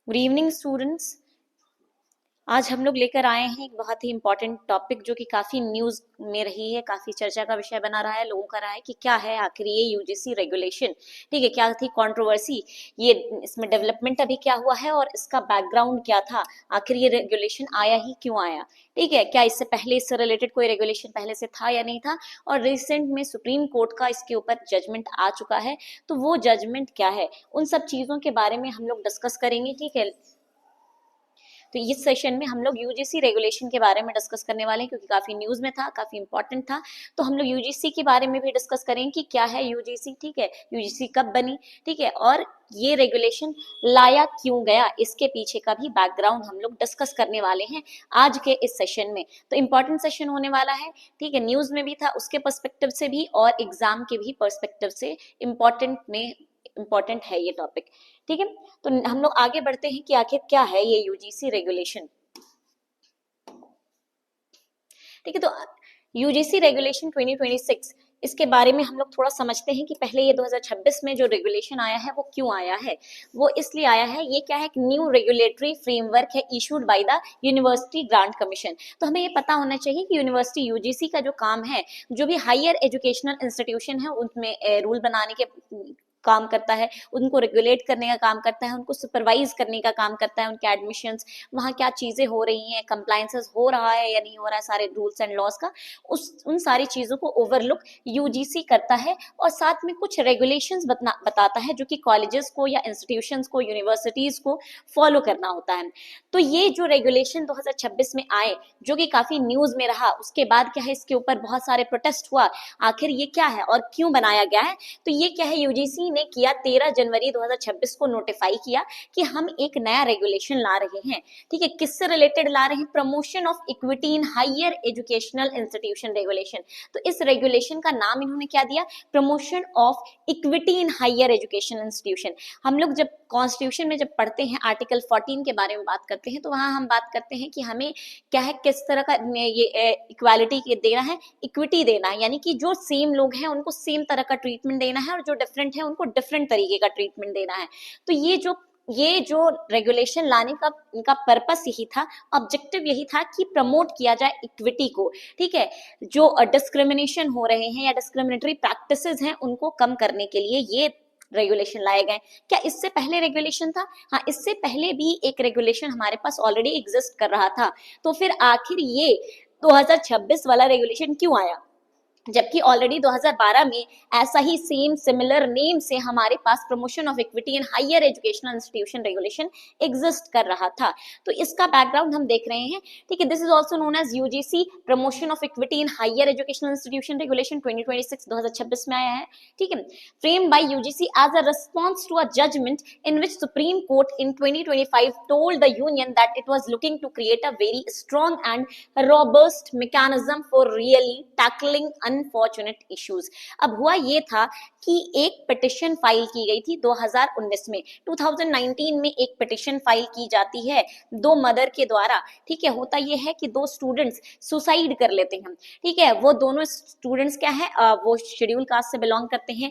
Good evening students. आज हम लोग लेकर आए हैं एक बहुत ही इंपॉर्टेंट टॉपिक जो कि काफी न्यूज में रही है, काफी चर्चा का विषय बना रहा है, लोगों का रहा है कि क्या है आखिर ये यूजीसी रेगुलेशन। ठीक है, क्या थी कंट्रोवर्सी, ये इसमें डेवलपमेंट अभी क्या हुआ है और इसका बैकग्राउंड क्या था, आखिर ये रेगुलेशन आया ही क्यों आया। ठीक है, क्या इससे पहले इससे रिलेटेड कोई रेगुलेशन पहले से था या नहीं था, और रिसेंट में सुप्रीम कोर्ट का इसके ऊपर जजमेंट आ चुका है, तो वो जजमेंट क्या है, उन सब चीजों के बारे में हम लोग डिस्कस करेंगे। ठीक है, तो इस सेशन में हम लोग यूजीसी रेगुलेशन के बारे में डिस्कस करने वाले हैं, क्योंकि काफी न्यूज में था, काफी इंपॉर्टेंट था। तो हम लोग यूजीसी के बारे में भी डिस्कस करेंगे कि क्या है यूजीसी। ठीक है, यूजीसी कब बनी, ठीक है, और ये रेगुलेशन लाया क्यों गया, इसके पीछे का भी बैकग्राउंड हम लोग डिस्कस करने वाले हैं आज के इस सेशन में। तो इंपॉर्टेंट सेशन होने वाला है। ठीक है, न्यूज में भी था उसके पर्सपेक्टिव से भी और एग्जाम के भी पर्सपेक्टिव से इम्पोर्टेंट है ये टॉपिक। ठीक है, तो हम लोग आगे बढ़ते हैं कि आखिर क्या है ये यूजीसी रेगुलेशन। ठीक है, तो यूजीसी रेगुलेशन 2026, इसके बारे में हम लोग थोड़ा समझते हैं कि पहले ये 2026 में जो रेगुलेशन आया है वो क्यों आया है। वो इसलिए आया है, ये क्या है, एक न्यू रेगुलेटरी फ्रेमवर्क है issued by the university grant commission. तो हमें ये पता होना चाहिए कि यूनिवर्सिटी यूजीसी का जो काम है, जो भी हायर एजुकेशनल इंस्टीट्यूशन है उनमें रूल बनाने के काम करता है, उनको रेगुलेट करने का काम करता है, उनको सुपरवाइज करने का काम करता है, उनके एडमिशंस, वहाँ क्या चीजें हो रही हैं, कंप्लायंसेस हो रहा है या नहीं हो रहा है, सारे रूल्स एंड लॉज का उन सारी चीजों को ओवरलुक यूजीसी करता है, और साथ में कुछ रेगुलेशंस बताता है जो कि कॉलेजेस को या इंस्टीट्यूशंस को, यूनिवर्सिटीज को फॉलो करना होता है। तो ये जो रेगुलेशन 2026 में आए, जो कि काफी न्यूज में रहा, उसके बाद क्या है, इसके ऊपर बहुत सारे प्रोटेस्ट हुआ, आखिर ये क्या है और क्यों बनाया गया है। तो ये क्या है, यूजीसी ने किया 13 जनवरी 2026 को नोटिफाई किया कि हम एक नया रेगुलेशन ला रहे हैं। ठीक है, किससे रिलेटेड ला रहे हैं, promotion of equity in higher educational institution regulation. तो इस रेगुलेशन का नाम इन्होंने क्या दिया, promotion of equity in higher education institution. हम लोग जब कॉन्स्टिट्यूशन में जब पढ़ते हैं, आर्टिकल 14 के बारे में बात करते हैं, तो वहां हम बात करते हैं कि हमें क्या है, किस तरह का ये इक्वालिटी देना है, इक्विटी देना है, यानी कि जो सेम लोग हैं उनको सेम तरह का ट्रीटमेंट देना है, और जो डिफरेंट है उनको डिफरेंट तरीके का ट्रीटमेंट देना है। तो ये जो रेगुलेशन लाने का इनका पर्पस यही था, ऑब्जेक्टिव यही था कि प्रमोट किया जाए इक्विटी को। ठीक है, जो डिस्क्रिमिनेशन हो रहे हैं या डिस्क्रिमिनेटरी प्रैक्टिसेस हैं उनको कम करने के लिए ये रेगुलेशन लाए गए। क्या इससे पहले रेगुलेशन था? हाँ, इससे पहले भी एक रेगुलेशन हमारे पास ऑलरेडी एग्जिस्ट कर रहा था। तो फिर आखिर ये 2026 वाला रेगुलेशन क्यों आया, जबकि ऑलरेडी 2012 में ऐसा ही सेम सिमिलर नेम से हमारे पास promotion of equity in higher educational institution regulation exist कर रहा था। तो इसका बैकग्राउंड हम देख रहे हैं। ठीक है, this is also known as UGC promotion of equity in higher educational institution regulation 2026 2026 में आया है। ठीक है, frame by UGC as a response to a judgement in which Supreme Court in 2025 told the union that it was looking to create a very strong and robust mechanism for really tackling unfortunate issues. अब हुआ ये था कि एक petition file की गई थी 2019 में, 2019 में एक पिटिशन फाइल की जाती है दो मदर के द्वारा। ठीक है, होता ये है कि दो स्टूडेंट्स सुसाइड कर लेते हैं। ठीक है, वो दोनों स्टूडेंट्स क्या है, वो शेड्यूल कास्ट से बिलोंग करते हैं।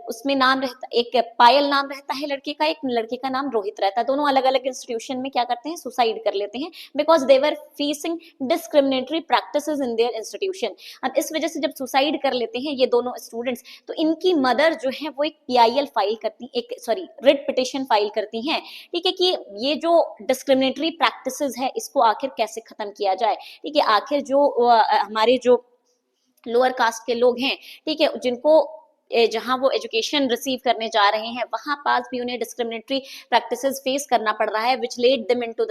उसमें नाम रहता, एक पायल नाम रहता है लड़के का, एक लड़के का नाम रोहित रहता है। दोनों अलग अलग इंस्टीट्यूशन में क्या करते हैं, सुसाइड कर लेते हैं, because they were facing discriminatory practices in their institution. अब इस वजह से जब सुसाइड कर लेते हैं ये दोनों स्टूडेंट्स, तो इनकी मदर जो है वो एक पीआईएल फाइल करती, एक सॉरी रिट पिटिशन फाइल करती हैं। ठीक है, कि ये जो डिस्क्रिमिनेटरी प्रैक्टिसेस है इसको आखिर कैसे खत्म किया जाए। ठीक है, आखिर जो हमारे जो लोअर कास्ट के लोग हैं, ठीक है, जिनको जहां वो एजुकेशन रिसीव करने जा रहे हैं वहां पास भी उन्हें डिस्क्रिमिनेटरी प्रैक्टिसेस फेस करना पड़ रहा है, विच lead them into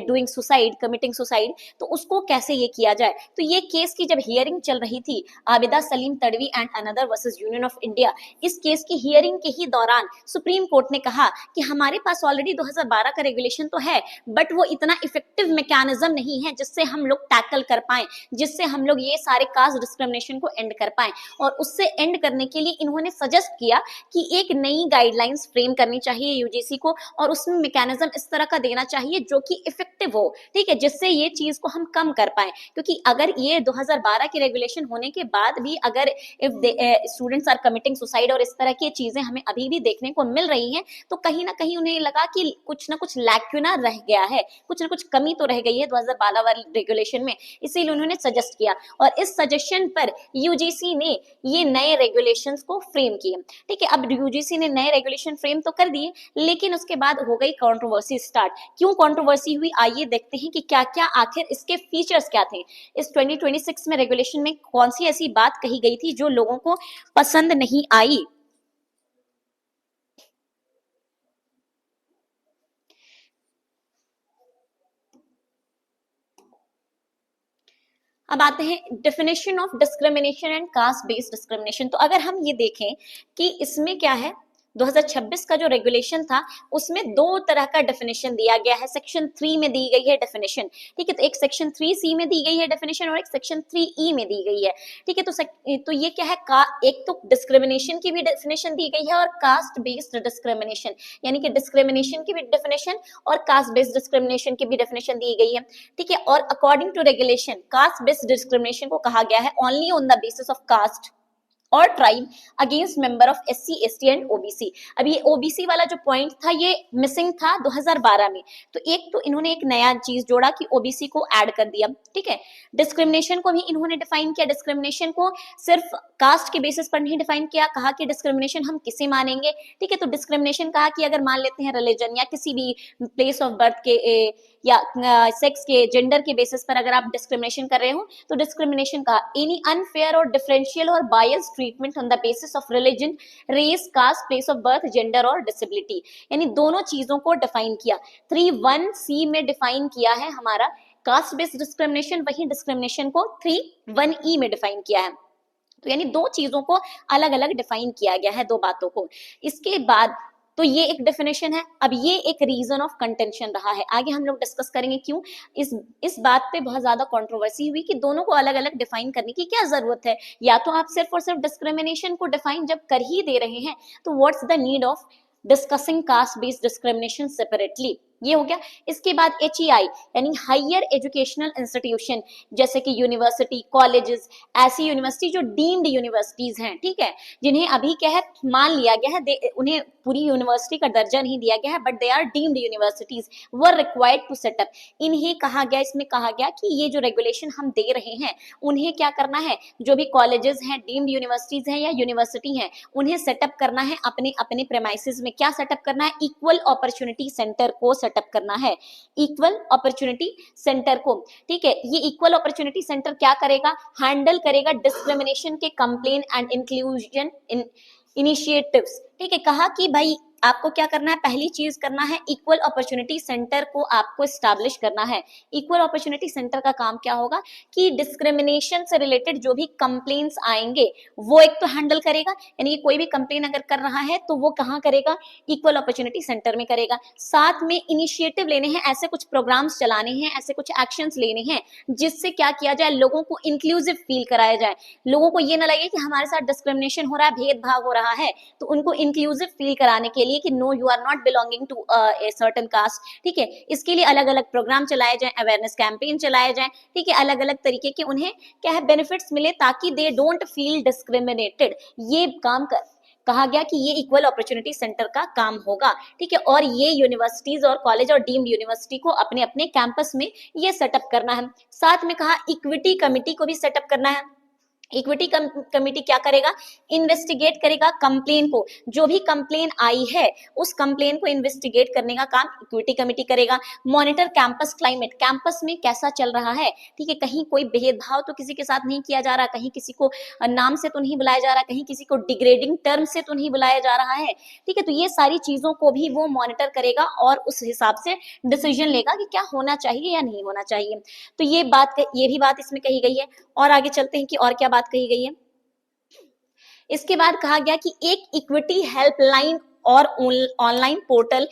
doing suicide, committing suicide. तो उसको कैसे ये किया जाए। तो ये केस की जब हियरिंग चल रही थी, Abida Salim Tadvi and another versus union of India, इस केस की हियरिंग के ही दौरान सुप्रीम कोर्ट ने कहा कि हमारे पास ऑलरेडी 2012 का रेगुलेशन तो है, बट वो इतना इफेक्टिव मैकेनिज्म नहीं है जिससे हम लोग टैकल कर पाए, जिससे हम लोग ये सारे कास्ट डिस्क्रिमिनेशन को एंड कर पाए। और उससे एंड करने के लिए इन्होंने सजेस्ट किया कि एक नई गाइडलाइंस फ्रेम करनी चाहिए यूजीसी को, और उसमें मैकेनिज्म इस तरह का देना चाहिए जो कि इफेक्टिव हो, ठीक है, जिससे ये चीज को हम कम कर पाए। क्योंकि अगर ये 2012 की रेगुलेशन होने के बाद भी अगर if students are committing suicide और इस तरह की चीजें हमें अभी भी देखने को मिल रही हैं, तो कहीं ना कहीं उन्हें लगा कि कुछ ना कुछ लैक्यूना रह गया है, कुछ ना कुछ कमी तो रह गई है 2012 वाली रेगुलेशन में, इसीलिए उन्होंने सजेस्ट किया, और इस सजेशन पर यूजीसी ने ये नए रेगुलेशंस को फ्रेम किए। ठीक है, अब यूजीसी ने नए रेगुलेशन फ्रेम तो कर दिए, लेकिन उसके बाद हो गई कंट्रोवर्सी स्टार्ट। क्यों कंट्रोवर्सी हुई, आइए देखते हैं कि क्या क्या आखिर इसके फीचर्स क्या थे। इस 2026 में रेगुलेशन में कौन सी ऐसी बात कही गई थी जो लोगों को पसंद नहीं आई। अब आते हैं definition of discrimination and cast based discrimination. तो अगर हम ये देखें कि इसमें क्या है, 2026 का जो रेगुलेशन था उसमें दो तरह का डेफिनेशन दिया गया है। सेक्शन 3 में दी गई है डेफिनेशन, ठीक है, तो एक सेक्शन 3C में दी गई है डेफिनेशन और एक सेक्शन 3E में दी गई है। ठीक है, तो ये क्या है, एक तो डिस्क्रिमिनेशन की भी डेफिनेशन दी गई है और कास्ट बेस्ड डिस्क्रिमिनेशन, यानी कि डिस्क्रिमिनेशन की भी डेफिनेशन और कास्ट बेस्ड डिस्क्रिमिनेशन की भी डेफिनेशन दी गई है। ठीक है, और according to regulation caste based discrimination को कहा गया है only on the basis of caste और tribe against member of SC ST and OBC. अब ये ओबीसी वाला जो पॉइंट था ये मिसिंग था 2012 में, तो एक तो इन्होंने एक नया चीज जोड़ा कि ओबीसी को ऐड कर दिया। ठीक है, डिस्क्रिमिनेशन को भी इन्होंने डिफाइन किया, डिस्क्रिमिनेशन को सिर्फ कास्ट के बेसिस पर नहीं डिफाइन किया, कहा कि डिस्क्रिमिनेशन हम किसे मानेंगे। ठीक है, तो डिस्क्रिमिनेशन कहा कि अगर मान लेते हैं रिलीजन या किसी भी प्लेस ऑफ बर्थ के या सेक्स के जेंडर के बेसिस पर अगर आप डिस्क्रिमिनेशन कर रहे हो तो डिस्क्रिमिनेशन का एनी अनफेयर और डिफरेंशियल और bias treatment on the basis of religion, race, caste, place of birth, gender और डिसेबिलिटी, यानी दोनों चीजों को डिफाइन किया। 3(1)(c) में डिफाइन किया है हमारा कास्ट बेस्ड डिस्क्रिमिनेशन, वही डिस्क्रिमिनेशन को 3(1)(e) में डिफाइन किया है। तो यानी दो चीजों को अलग अलग डिफाइन किया गया है, दो बातों को। इसके बाद तो ये एक डेफिनेशन है। अब ये एक रीजन ऑफ कंटेंशन रहा है, आगे हम लोग डिस्कस करेंगे क्यों इस बात पे बहुत ज्यादा कंट्रोवर्सी हुई कि दोनों को अलग अलग डिफाइन करने की क्या जरूरत है। या तो आप सिर्फ और सिर्फ डिस्क्रिमिनेशन को डिफाइन जब कर ही दे रहे हैं तो what's the need of discussing cast based discrimination separately, ये हो गया। इसके बाद HEI यानी हायर एजुकेशनल इंस्टीट्यूशन, जैसे कि यूनिवर्सिटी, कॉलेजेस, ऐसी यूनिवर्सिटी जो डीम्ड यूनिवर्सिटीज हैं, ठीक है, जिन्हें अभी क्या है मान लिया गया है, उन्हें पूरी यूनिवर्सिटी का दर्जा नहीं दिया गया है, but they are deemed universities, were required to set up. इन्हें कहा गया, इसमें कहा गया कि ये जो रेगुलेशन हम दे रहे हैं उन्हें क्या करना है, जो भी कॉलेजेस हैं, डीम्ड यूनिवर्सिटीज हैं या यूनिवर्सिटी हैं, उन्हें सेटअप करना है अपने अपने प्रेमाइसेस में। क्या सेटअप करना है, इक्वल अपॉर्चुनिटी सेंटर को सेटअप करना है, इक्वल अपॉर्चुनिटी सेंटर को। ठीक है, ये इक्वल अपॉर्चुनिटी सेंटर क्या करेगा, हैंडल करेगा डिस्क्रिमिनेशन के कंप्लेन एंड इंक्लूजन इनिशिएटिव्स। ठीक है, कहा कि भाई आपको क्या करना है, पहली चीज करना है इक्वल अपॉर्चुनिटी सेंटर को आपको एस्टैब्लिश करना है। इक्वल अपॉर्चुनिटी सेंटर का काम क्या होगा कि डिस्क्रिमिनेशन से रिलेटेड जो भी कंप्लेंट्स आएंगे वो एक तो हैंडल करेगा, यानी कि कोई भी कंप्लेन अगर कर रहा है तो वो कहाँ करेगा, इक्वल अपॉर्चुनिटी सेंटर में करेगा। साथ में इनिशिएटिव लेने हैं, ऐसे कुछ प्रोग्राम्स चलाने हैं, ऐसे कुछ एक्शंस लेने हैं जिससे क्या किया जाए, लोगों को इंक्लूसिव फील कराया जाए, लोगों को ये ना लगे कि हमारे साथ डिस्क्रिमिनेशन हो रहा है, भेदभाव हो रहा है, तो उनको इंक्लूसिव फील कराने के लिए कि no you are not belonging to a certain caste. ठीक है, इसके लिए अलग अलग प्रोग्राम चलाए जाएं, अवेयरनेस कैंपेन चलाए जाएं। ठीक है, अलग अलग तरीके के उन्हें क्या है बेनिफिट्स मिले ताकि दे डोंट फील डिस्क्रिमिनेटेड। ये काम कहा गया कि ये इक्वल अपॉर्चुनिटी सेंटर का काम होगा। ठीक है, और ये यूनिवर्सिटीज और कॉलेज और डीम्ड यूनिवर्सिटी को अपने अपने कैंपस में ये सेटअप करना है। साथ में कहा इक्विटी कमिटी को भी सेटअप करना है। इक्विटी कमिटी क्या करेगा, इन्वेस्टिगेट करेगा कंप्लेन को, जो भी कंप्लेन आई है उस कंप्लेन को इन्वेस्टिगेट करने का काम इक्विटी कमिटी करेगा। मॉनिटर कैंपस क्लाइमेट, कैंपस में कैसा चल रहा है, ठीक है, कहीं कोई भेदभाव तो किसी के साथ नहीं किया जा रहा, कहीं किसी को नाम से तो नहीं बुलाया जा रहा, कहीं किसी को डिग्रेडिंग टर्म से तो नहीं बुलाया जा रहा है। ठीक है, तो ये सारी चीजों को भी वो मॉनिटर करेगा और उस हिसाब से डिसीजन लेगा कि क्या होना चाहिए या नहीं होना चाहिए। तो ये भी बात इसमें कही गई है। और आगे चलते हैं कि और क्या बात कही गई है। इसके बाद कहा गया कि एक इक्विटी हेल्पलाइन और ऑनलाइन पोर्टल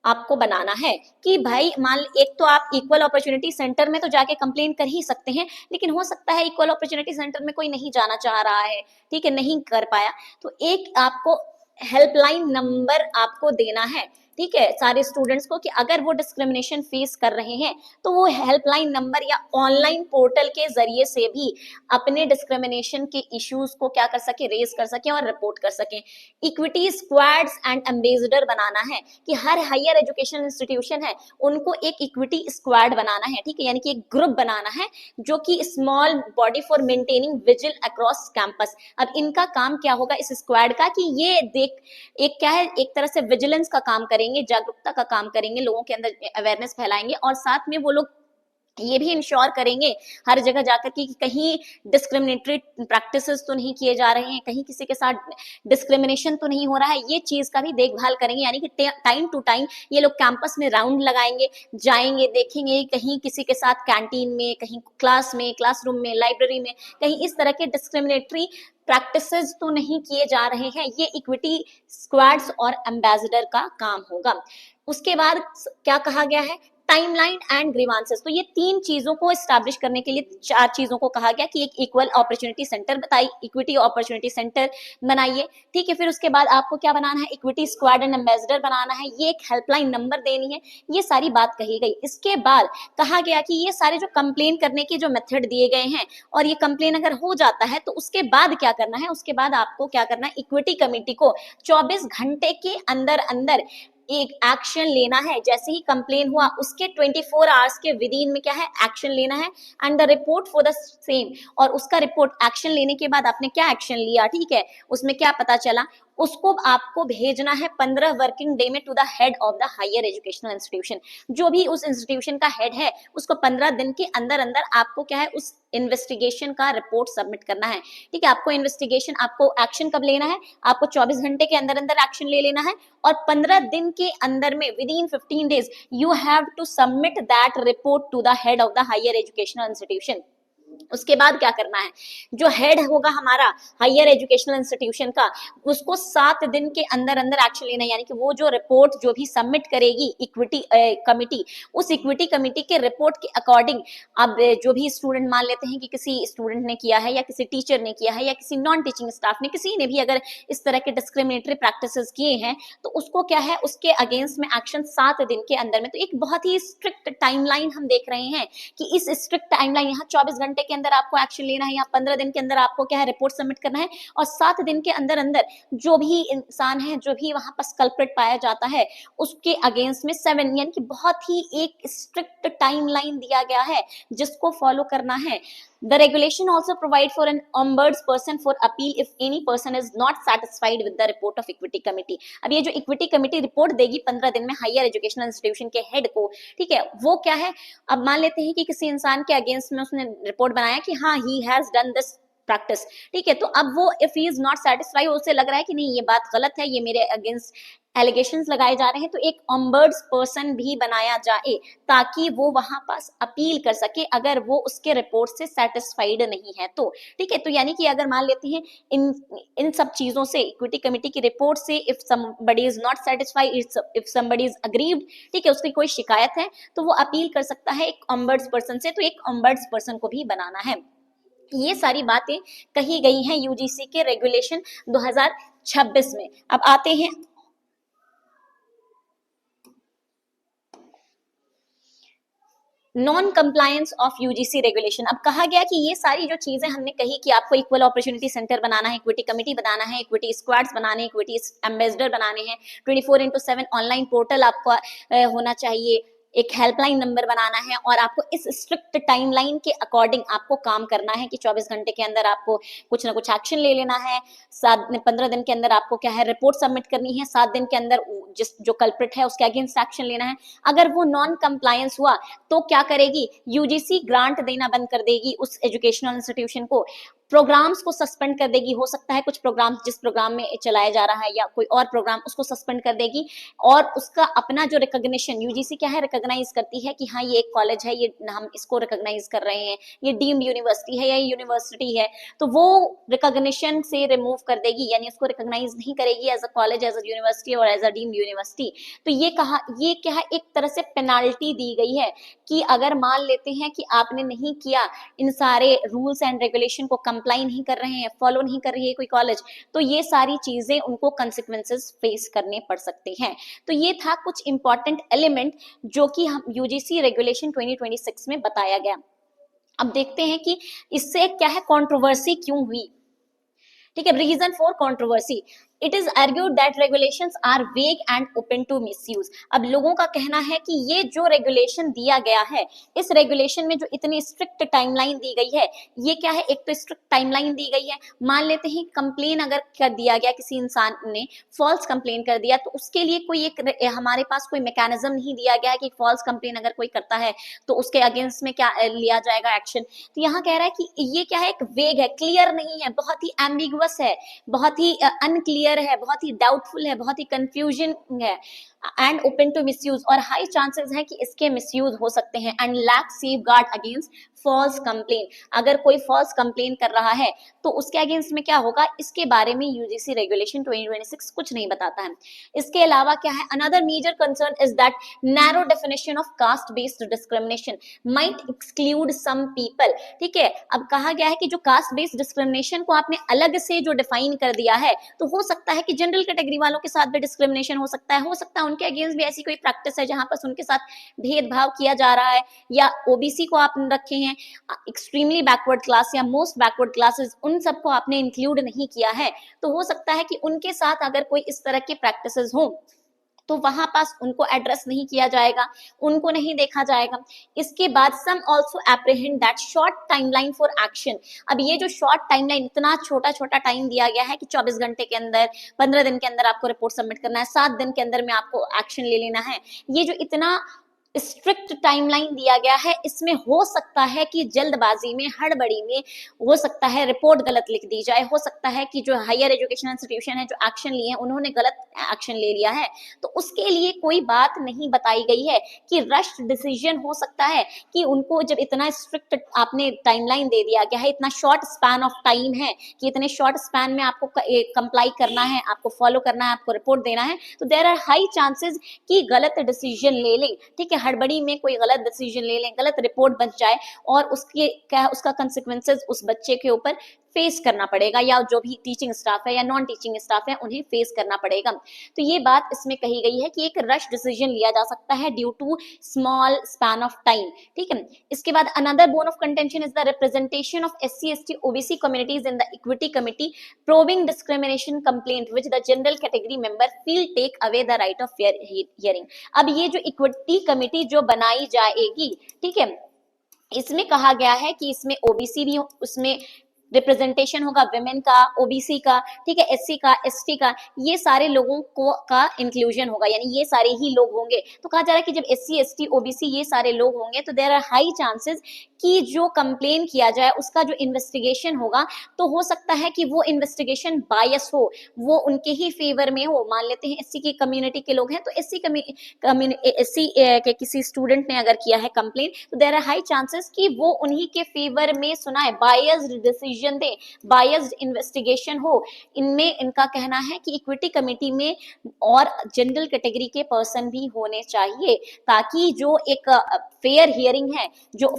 आपको बनाना है कि भाई मान एक तो आप इक्वल अपॉर्चुनिटी सेंटर में तो जाके कंप्लेन कर ही सकते हैं, लेकिन हो सकता है इक्वल अपॉर्चुनिटी सेंटर में कोई नहीं जाना चाह रहा है, ठीक है, नहीं कर पाया, तो एक आपको हेल्पलाइन नंबर आपको देना है, ठीक है, सारे स्टूडेंट्स को, कि अगर वो डिस्क्रिमिनेशन फेस कर रहे हैं तो वो हेल्पलाइन नंबर या ऑनलाइन पोर्टल के जरिए से भी अपने डिस्क्रिमिनेशन के इश्यूज को क्या कर सके, रेज कर सके और रिपोर्ट कर सके। इक्विटी स्क्वाड्स एंड एम्बेसडर बनाना है कि हर हायर एजुकेशन इंस्टीट्यूशन है उनको एक इक्विटी स्क्वाड बनाना है, ठीक है, यानी कि एक ग्रुप बनाना है जो कि small body for maintaining vigil across campus. अब इनका काम क्या होगा इस स्क्वाड का, कि ये देख एक क्या है, एक तरह से विजिलेंस का काम करेंगे, जागरूकता का काम करेंगे, लोगों के अंदर अवेयरनेस फैलाएंगे, और साथ में वो लोग ये भी इंश्योर करेंगे हर जगह जाकर कि कहीं डिस्क्रिमिनेटरी प्रैक्टिसेस तो नहीं किए जा रहे हैं, कहीं किसी के साथ डिस्क्रिमिनेशन तो नहीं हो रहा है, ये चीज का भी देखभाल करेंगे। यानी कि टाइम टू टाइम ये लोग कैंपस में राउंड लगाएंगे, जाएंगे, देखेंगे कहीं किसी के साथ कैंटीन में, कहीं क्लास में, क्लासरूम में, लाइब्रेरी में कहीं इस तरह के डिस्क्रिमिनेटरी प्रैक्टिसेस तो नहीं किए जा रहे हैं। ये इक्विटी स्क्वाड्स और एम्बेसडर का काम होगा। उसके बाद क्या कहा गया है, टाइमलाइन एंड ग्रीवांसेस। तो ये तीन चीजों को एस्टैब्लिश करने के लिए चार चीजों को कहा गया कि एक इक्वल अपॉर्चुनिटी सेंटर बताइए, इक्विटी अपॉर्चुनिटी सेंटर बनाइए, ठीक है, फिर उसके बाद आपको क्या बनाना है, इक्विटी स्क्वाड एंड एम्बेसडर बनाना है, ये एक हेल्पलाइन नंबर देनी है, ये सारी बात कही गई। इसके बाद कहा गया कि ये सारे जो कंप्लेन करने के जो मेथड दिए गए हैं, और ये कंप्लेन अगर हो जाता है तो उसके बाद क्या करना है, उसके बाद आपको क्या करना है, इक्विटी कमेटी को 24 घंटे के अंदर अंदर एक एक्शन लेना है। जैसे ही कंप्लेन हुआ उसके 24 आवर्स के विद इन में क्या है, एक्शन लेना है, and the report for the same. और उसका रिपोर्ट एक्शन लेने के बाद आपने क्या एक्शन लिया, ठीक है, उसमें क्या पता चला, उसको आपको भेजना है 15 वर्किंग डे में to the head of the higher educational institution. जो भी उस इंस्टीट्यूशन का हेड है उसको 15 दिन के अंदर अंदर आपको क्या है, उस इन्वेस्टिगेशन का रिपोर्ट सबमिट करना है, ठीक है। आपको इन्वेस्टिगेशन, आपको एक्शन कब लेना है, आपको 24 घंटे के अंदर अंदर एक्शन ले लेना है, और 15 दिन के अंदर में within 15 days you have to submit that report to the head of the higher educational institution. उसके बाद क्या करना है, जो हेड होगा हमारा हायर एजुकेशनल इंस्टीट्यूशन का, उसको 7 दिन के अंदर अंदर एक्शन लेना है। यानी कि वो जो रिपोर्ट जो भी सबमिट करेगी इक्विटी कमिटी, उस इक्विटी कमिटी के रिपोर्ट के अकॉर्डिंग, अब जो भी स्टूडेंट, मान लेते हैं कि किसी स्टूडेंट ने किया है या किसी टीचर ने किया है या किसी नॉन टीचिंग स्टाफ ने, किसी ने भी अगर इस तरह के डिस्क्रिमिनेटरी प्रैक्टिसेस किए हैं, तो उसको क्या है, उसके अगेंस्ट में एक्शन 7 दिन के अंदर में। तो एक बहुत ही स्ट्रिक्ट टाइमलाइन हम देख रहे हैं कि इस स्ट्रिक्ट टाइमलाइन, यहाँ 24 घंटे के अंदर आपको एक्शन लेना है, या 15 दिन के अंदर आपको क्या है, रिपोर्ट सबमिट करना है, और 7 दिन के अंदर अंदर जो भी इंसान है, जो भी वहां पर कल्प्रिट पाया जाता है, उसके अगेंस्ट में 7, यानी कि बहुत ही एक स्ट्रिक्ट टाइमलाइन दिया गया है जिसको फॉलो करना है। The regulation also provide for an ombudsperson for appeal if any person is not satisfied with the report of equity committee। अब ये जो इक्विटी कमेटी रिपोर्ट देगी 15 दिन में हायर एजुकेशनल इंस्टीट्यूशन के हेड को, ठीक है, वो क्या है, अब मान लेते हैं कि किसी इंसान के अगेंस्ट में उसने रिपोर्ट बनाया कि हाँ he has done this practice, ठीक है, तो अब वो if he is not satisfied, उसे लग रहा है कि नहीं ये बात गलत है, ये मेरे अगेंस्ट एलिगेशंस लगाए जा रहे हैं, तो एक ऑम्बर्ड्स पर्सन भी बनाया जाए ताकि वो वहां पास अपील कर सके अगर वो उसके रिपोर्ट से सेटिस्फाइड नहीं है तो, ठीक है। तो यानी कि अगर मान लेते हैं इन सब चीजों से, इक्विटी कमेटी की रिपोर्ट से, if somebody is not satisfied, if somebody is aggrieved, ठीक है, उसकी कोई शिकायत है तो वो अपील कर सकता है एक ऑम्बर्ड्स पर्सन से, तो एक ऑम्बर्ड्स पर्सन को भी बनाना है। ये सारी बातें कही गई हैं यूजीसी के रेगुलेशन 2026 में। अब आते हैं non compliance of UGC regulation. अब कहा गया कि ये सारी जो चीजें हमने कही कि आपको इक्वल अपॉर्चुनिटी सेंटर बनाना है, इक्विटी कमेटी बनाना है, इक्विटी स्क्वाड्स बनाने, इक्विटी एम्बेसडर बनाने हैं, 24/7 ऑनलाइन पोर्टल आपका होना चाहिए, एक हेल्पलाइन नंबर बनाना है, और आपको इस स्ट्रिक्ट टाइमलाइन के अकॉर्डिंग आपको काम करना है कि 24 घंटे के अंदर आपको कुछ ना कुछ एक्शन ले लेना है, 15 दिन के अंदर आपको क्या है, रिपोर्ट सबमिट करनी है, 7 दिन के अंदर जिस जो कल्प्रिट है उसके अगेंस्ट एक्शन लेना है। अगर वो नॉन कंप्लायंस हुआ तो क्या करेगी, यूजीसी ग्रांट देना बंद कर देगी उस एजुकेशनल इंस्टीट्यूशन को, प्रोग्राम्स को सस्पेंड कर देगी, हो सकता है कुछ प्रोग्राम जिस प्रोग्राम में चलाया जा रहा है या कोई और प्रोग्राम उसको सस्पेंड कर देगी, और उसका अपना जो रिकॉग्निशन, यूजीसी क्या है, रिकॉग्नाइज करती है कि हाँ ये एक कॉलेज है, ये हम इसको रिकॉग्नाइज कर रहे हैं, ये डीम्ड यूनिवर्सिटी है या यूनिवर्सिटी है, तो वो रिकॉग्निशन से रिमूव कर देगी, यानी उसको रिकॉग्नाइज नहीं करेगी as a college, as a university और एज अ डीम्ड यूनिवर्सिटी। तो ये कहा, ये क्या है, एक तरह से पेनाल्टी दी गई है कि अगर मान लेते हैं कि आपने नहीं किया, इन सारे रूल्स एंड रेगुलेशन को कंप्लाई नहीं कर रहे हैं, फॉलो नहीं कर रही है कोई कॉलेज, तो ये सारी चीजें उनको कंसिक्वेंसेस फेस करने पड़ सकते हैं। तो ये था कुछ इंपॉर्टेंट एलिमेंट जो कि हम यूजीसी रेगुलेशन 2026 में बताया गया। अब देखते हैं कि इससे क्या है, कंट्रोवर्सी क्यों हुई। ठीक है, reason for controversy, it is argued that regulations are vague and open to misuse. अब लोगों का कहना है कि ये जो रेगुलेशन दिया गया है, इस रेगुलेशन में जो इतनी स्ट्रिक्ट टाइमलाइन दी गई है, ये क्या है, एक तो स्ट्रिक्ट टाइमलाइन दी गई है, मान लेते हैं कंप्लेन अगर कर दिया गया, किसी इंसान ने फॉल्स कंप्लेन कर दिया, तो उसके लिए कोई एक हमारे पास कोई मैकेनिज्म नहीं दिया गया है कि फॉल्स कंप्लेन अगर कोई करता है तो उसके अगेंस्ट में क्या लिया जाएगा एक्शन। तो यहाँ कह रहा है कि ये क्या है, एक वेग है, क्लियर नहीं है, बहुत ही एम्बिगुअस है, बहुत ही अनक्लियर है, बहुत ही डाउटफुल है, बहुत ही कंफ्यूजन है, एंड ओपन टू मिसयूज, और हाई चांसेस है कि इसके मिसयूज हो सकते हैं, and lack safeguard against false complain. अगर कोई फॉल्स कंप्लेन कर रहा है तो उसके अगेंस्ट में क्या होगा, इसके बारे में यूजीसी रेगुलेशन 2026 कुछ नहीं बताता है। इसके अलावा क्या है, another major concern is that narrow definition of caste based discrimination might exclude some people. ठीक है, अब कहा गया है कि जो कास्ट बेस्ड डिस्क्रिमिनेशन को आपने अलग से जो डिफाइन कर दिया है, तो हो सकता है कि जनरल कैटेगरी वालों के साथ भी डिस्क्रिमिनेशन हो सकता है उनके अगेंस्ट भी ऐसी कोई प्रैक्टिस है जहां पर उनके साथ भेदभाव किया जा रहा है, या ओबीसी को आपने रखे हैं एक्सट्रीमली बैकवर्ड क्लास या मोस्ट बैकवर्ड क्लासेस, उन सबको आपने इंक्लूड नहीं किया है, तो हो सकता है कि उनके साथ अगर कोई इस तरह के प्रैक्टिसेस हो तो वहां पास उनको एड्रेस नहीं किया जाएगा, उनको नहीं देखा जाएगा। इसके बाद some also apprehend that short timeline for action. अब ये जो शॉर्ट टाइमलाइन, इतना छोटा छोटा टाइम दिया गया है कि 24 घंटे के अंदर, 15 दिन के अंदर आपको रिपोर्ट सबमिट करना है, 7 दिन के अंदर में आपको एक्शन ले लेना है, ये जो इतना स्ट्रिक्ट टाइमलाइन दिया गया है, इसमें हो सकता है कि जल्दबाजी में, हड़बड़ी में हो सकता है रिपोर्ट गलत लिख दी जाए, हो सकता है कि जो हायर एजुकेशन इंस्टीट्यूशन है जो एक्शन लिए हैं उन्होंने गलत एक्शन ले लिया है, तो उसके लिए कोई बात नहीं बताई गई है कि रश डिसीजन हो सकता है कि उनको, जब इतना स्ट्रिक्ट आपने टाइमलाइन दे दिया गया है, इतना शॉर्ट स्पैन ऑफ टाइम है कि इतने शॉर्ट स्पैन में आपको कंप्लाई करना है, आपको फॉलो करना है, आपको रिपोर्ट देना है, तो देयर आर हाई चांसेस कि गलत डिसीजन ले लें। ठीक है, हड़बड़ी में कोई गलत डिसीजन ले लें, गलत रिपोर्ट बन जाए, और उसके क्या, उसका कंसिक्वेंसेस उस बच्चे के ऊपर फेस करना पड़ेगा, या जो भी टीचिंग स्टाफ है या नॉन टीचिंग स्टाफ है उन्हें फेस करना पड़ेगा। तो ये बात इसमें कही गई है कि एक रश डिसीजन लिया जा सकता है due to small span of time. ठीक है, इसके बाद another bone of contention is the representation of SC ST OBC communities in the equity committee probing discrimination complaint which the general category member feel take away the right of hearing. अब ये जो equity committee जो बनाई जाएगी, ठीक है, इसमें कहा गया है कि इसमें ओबीसी भी उसमें रिप्रेजेंटेशन होगा, विमेन का, ओबीसी का, ठीक है, एससी का, एसटी का, ये सारे लोगों को का इंक्लूजन होगा, यानी ये सारे ही लोग होंगे। तो कहा जा रहा है कि जब एससी एसटी ओबीसी ये सारे लोग होंगे तो देयर आर हाई चांसेस कि जो कंप्लेन किया जाए उसका जो इन्वेस्टिगेशन होगा, तो हो सकता है कि वो इन्वेस्टिगेशन बायस हो, वो उनके ही फेवर में हो। मान लेते हैं एससी की कम्युनिटी के लोग हैं, तो एससी के किसी स्टूडेंट ने अगर किया है कंप्लेन, तो देयर आर हाई चांसेस कि वो उन्हीं के फेवर में सुनाए, बायस्ड डिसीजन दे, बायस्ड इन्वेस्टिगेशन हो। इनमें इनका कहना है कि इक्विटी कमेटी में और जनरल कैटेगरी के पर्सन भी होने चाहिए, ताकि जो एक फेयर हियरिंग है, जो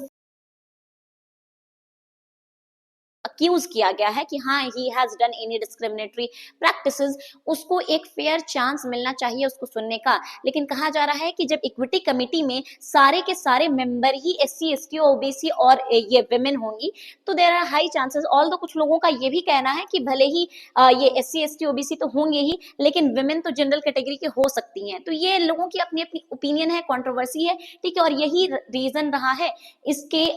अक्यूज किया गया है कि हाँ he has done any discriminatory practices, उसको एक फेयर चांस मिलना चाहिए उसको सुनने का। लेकिन कहा जा रहा है कि जब इक्विटी कमेटी में सारे के सारे मेंबर ही एससी एसटी ओबीसी और ये विमेन होंगी, तो there are high chances, although कुछ लोगों का ये भी कहना है कि भले ही ये एससी एसटी ओबीसी तो होंगे ही, लेकिन विमेन तो जनरल कैटेगरी के हो सकती हैं। तो ये लोगों की अपनी अपनी ओपिनियन है, कंट्रोवर्सी है, ठीक है, और यही रीजन रहा है इसके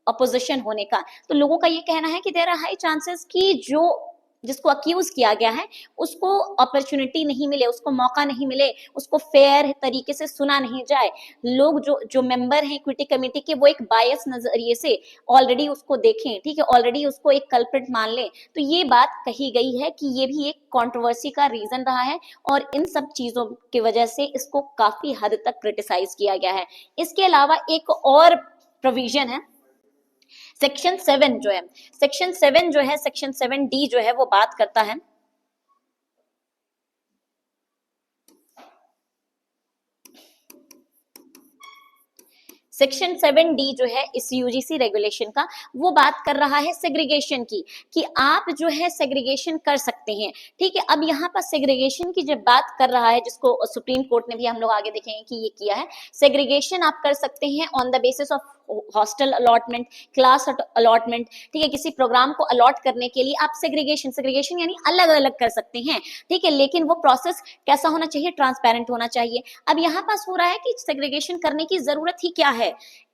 अपोजिशन होने का। तो लोगों का ये कहना है कि देयर आर हाई चांसेस कि जो जिसको अक्यूज किया गया है उसको अपॉर्चुनिटी नहीं मिले, उसको मौका नहीं मिले, उसको फेयर तरीके से सुना नहीं जाए, लोग जो जो मेंबर हैं इक्विटी कमेटी के वो एक बायस नजरिए से ऑलरेडी उसको देखें, ठीक है, ऑलरेडी उसको एक कल्प्रिट मान लें, तो ये बात कही गई है कि ये भी एक कंट्रोवर्सी का रीजन रहा है और इन सब चीजों की वजह से इसको काफी हद तक क्रिटिसाइज किया गया है। इसके अलावा एक और प्रोविजन है सेक्शन 7 जो है, सेक्शन 7 जो है, सेक्शन 7D जो है वो बात करता है सेक्शन 7D जो है इस यूजीसी रेगुलेशन का, वो बात कर रहा है सेग्रीगेशन की, कि आप जो है सेग्रीगेशन कर सकते हैं, ठीक है। अब यहाँ पर सेग्रीगेशन की जब बात कर रहा है, जिसको सुप्रीम कोर्ट ने भी हम लोग आगे देखेंगे कि ये किया है, सेग्रीगेशन आप कर सकते हैं on the basis of hostel allotment, class allotment, ठीक है, किसी प्रोग्राम को अलॉट करने के लिए आप सेग्रीगेशन, सेग्रीगेशन यानी अलग अलग कर सकते हैं, ठीक है, लेकिन वो प्रोसेस कैसा होना चाहिए, ट्रांसपेरेंट होना चाहिए। अब यहाँ पास हो रहा है कि सेग्रीगेशन करने की जरूरत ही क्या है,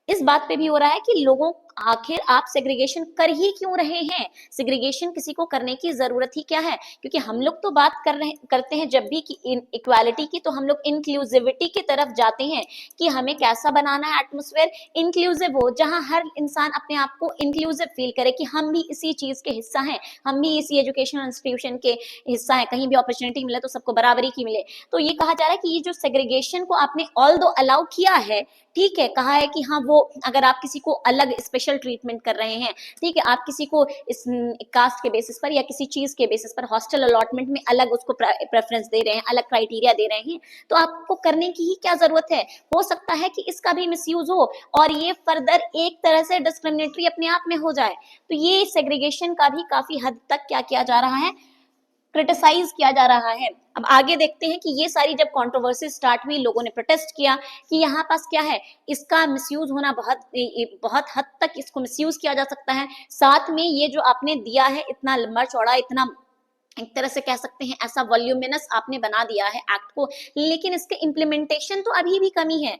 इस बात पे भी हो रहा है कि लोगों आखिर आप सेग्रीगेशन कर ही क्यों रहे हैं, सेग्रीगेशन किसी को करने की जरूरत ही क्या है, क्योंकि हम लोग तो बात करते हैं जब भी कि इक्वालिटी की, तो हम लोग इंक्लूसिविटी की तरफ जाते हैं कि हमें कैसा बनाना है एटमॉस्फेयर इंक्लूसिव हो, जहां हर इंसान अपने आप को इंक्लूसिव फील करे कि हम भी इसी चीज के हिस्सा हैं, हम भी इसी एजुकेशनल इंस्टीट्यूशन के हिस्सा हैं, कहीं भी अपॉर्चुनिटी मिले तो सबको बराबरी की मिले। तो ये कहा जा रहा है कि ये जो सेग्रीगेशन को आपने ऑल दो अलाउ किया है, ठीक है, कहा है कि हाँ वो अगर आप किसी को अलग स्पेशल ट्रीटमेंट कर रहे हैं, ठीक है, आप किसी को इस कास्ट के बेसिस पर या किसी चीज के बेसिस पर हॉस्टल अलॉटमेंट में अलग उसको प्रेफरेंस दे रहे हैं, अलग क्राइटेरिया दे रहे हैं, तो आपको करने की ही क्या जरूरत है। हो सकता है कि इसका भी मिसयूज हो और ये फर्दर एक तरह से डिस्क्रिमिनेटरी अपने आप में हो जाए, तो ये सेग्रीगेशन का भी काफी हद तक क्या किया जा रहा है, क्रिटिसाइज किया जा रहा है। अब आगे देखते हैं कि ये सारी जब कंट्रोवर्सी स्टार्ट हुई, लोगों ने प्रोटेस्ट किया कि यहाँ पास क्या है, इसका मिसयूज होना बहुत हद तक इसको मिसयूज किया जा सकता है। साथ में ये जो आपने दिया है इतना लंबा चौड़ा, इतना एक तरह से कह सकते हैं ऐसा वॉल्यूमिनस आपने बना दिया है एक्ट को, लेकिन इसके इम्प्लीमेंटेशन तो अभी भी कमी है।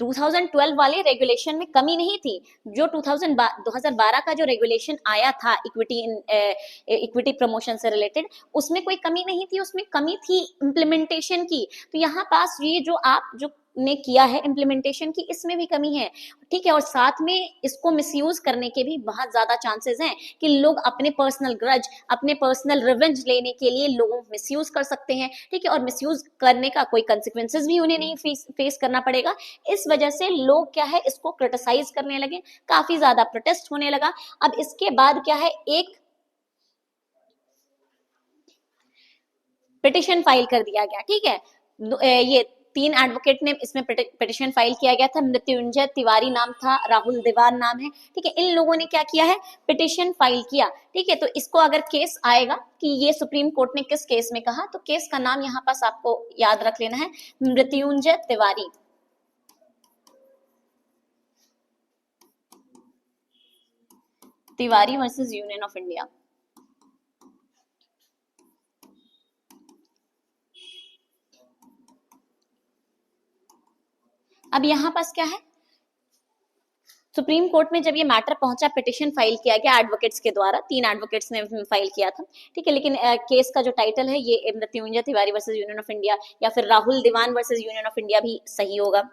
2012 वाले रेगुलेशन में कमी नहीं थी, जो 2012 का जो रेगुलेशन आया था इक्विटी प्रमोशन से रिलेटेड, उसमें कोई कमी नहीं थी, उसमें कमी थी इम्प्लीमेंटेशन की। तो यहाँ पास ये जो आप जो ने किया है इम्प्लीमेंटेशन की, इसमें भी कमी है, ठीक है, और साथ में इसको मिसयूज करने के भी बहुत ज्यादा चांसेस हैं कि लोग अपने पर्सनल ग्रज, अपने पर्सनल रिवेंज लेने के लिए लोगों मिसयूज कर सकते हैं, ठीक है, और मिसयूज करने का कोई कंसिक्वेंसेस भी उन्हें नहीं फेस करना पड़ेगा। इस वजह से लोग क्या है इसको क्रिटिसाइज करने लगे, काफी ज्यादा प्रोटेस्ट होने लगा। अब इसके बाद क्या है, एक पिटिशन फाइल कर दिया गया, ठीक है, ये 3 एडवोकेट ने इसमें पिटिशन फाइल किया गया था, मृत्युंजय तिवारी नाम था, राहुल दीवान नाम है, ठीक है, इन लोगों ने क्या किया है, पिटिशन फाइल किया, ठीक है। तो इसको अगर केस आएगा कि ये सुप्रीम कोर्ट ने किस केस में कहा, तो केस का नाम यहाँ पास आपको याद रख लेना है, Mrityunjay Tiwari, Tiwari versus union of India. अब यहाँ पास क्या है, सुप्रीम कोर्ट में जब ये मैटर पहुंचा, पिटिशन फाइल किया गया एडवोकेट्स के द्वारा, 3 एडवोकेट्स ने फाइल किया था, ठीक है, लेकिन केस का जो टाइटल है ये Mrityunjay Tiwari versus union of India या फिर राहुल दीवान वर्सेस यूनियन ऑफ इंडिया भी सही होगा।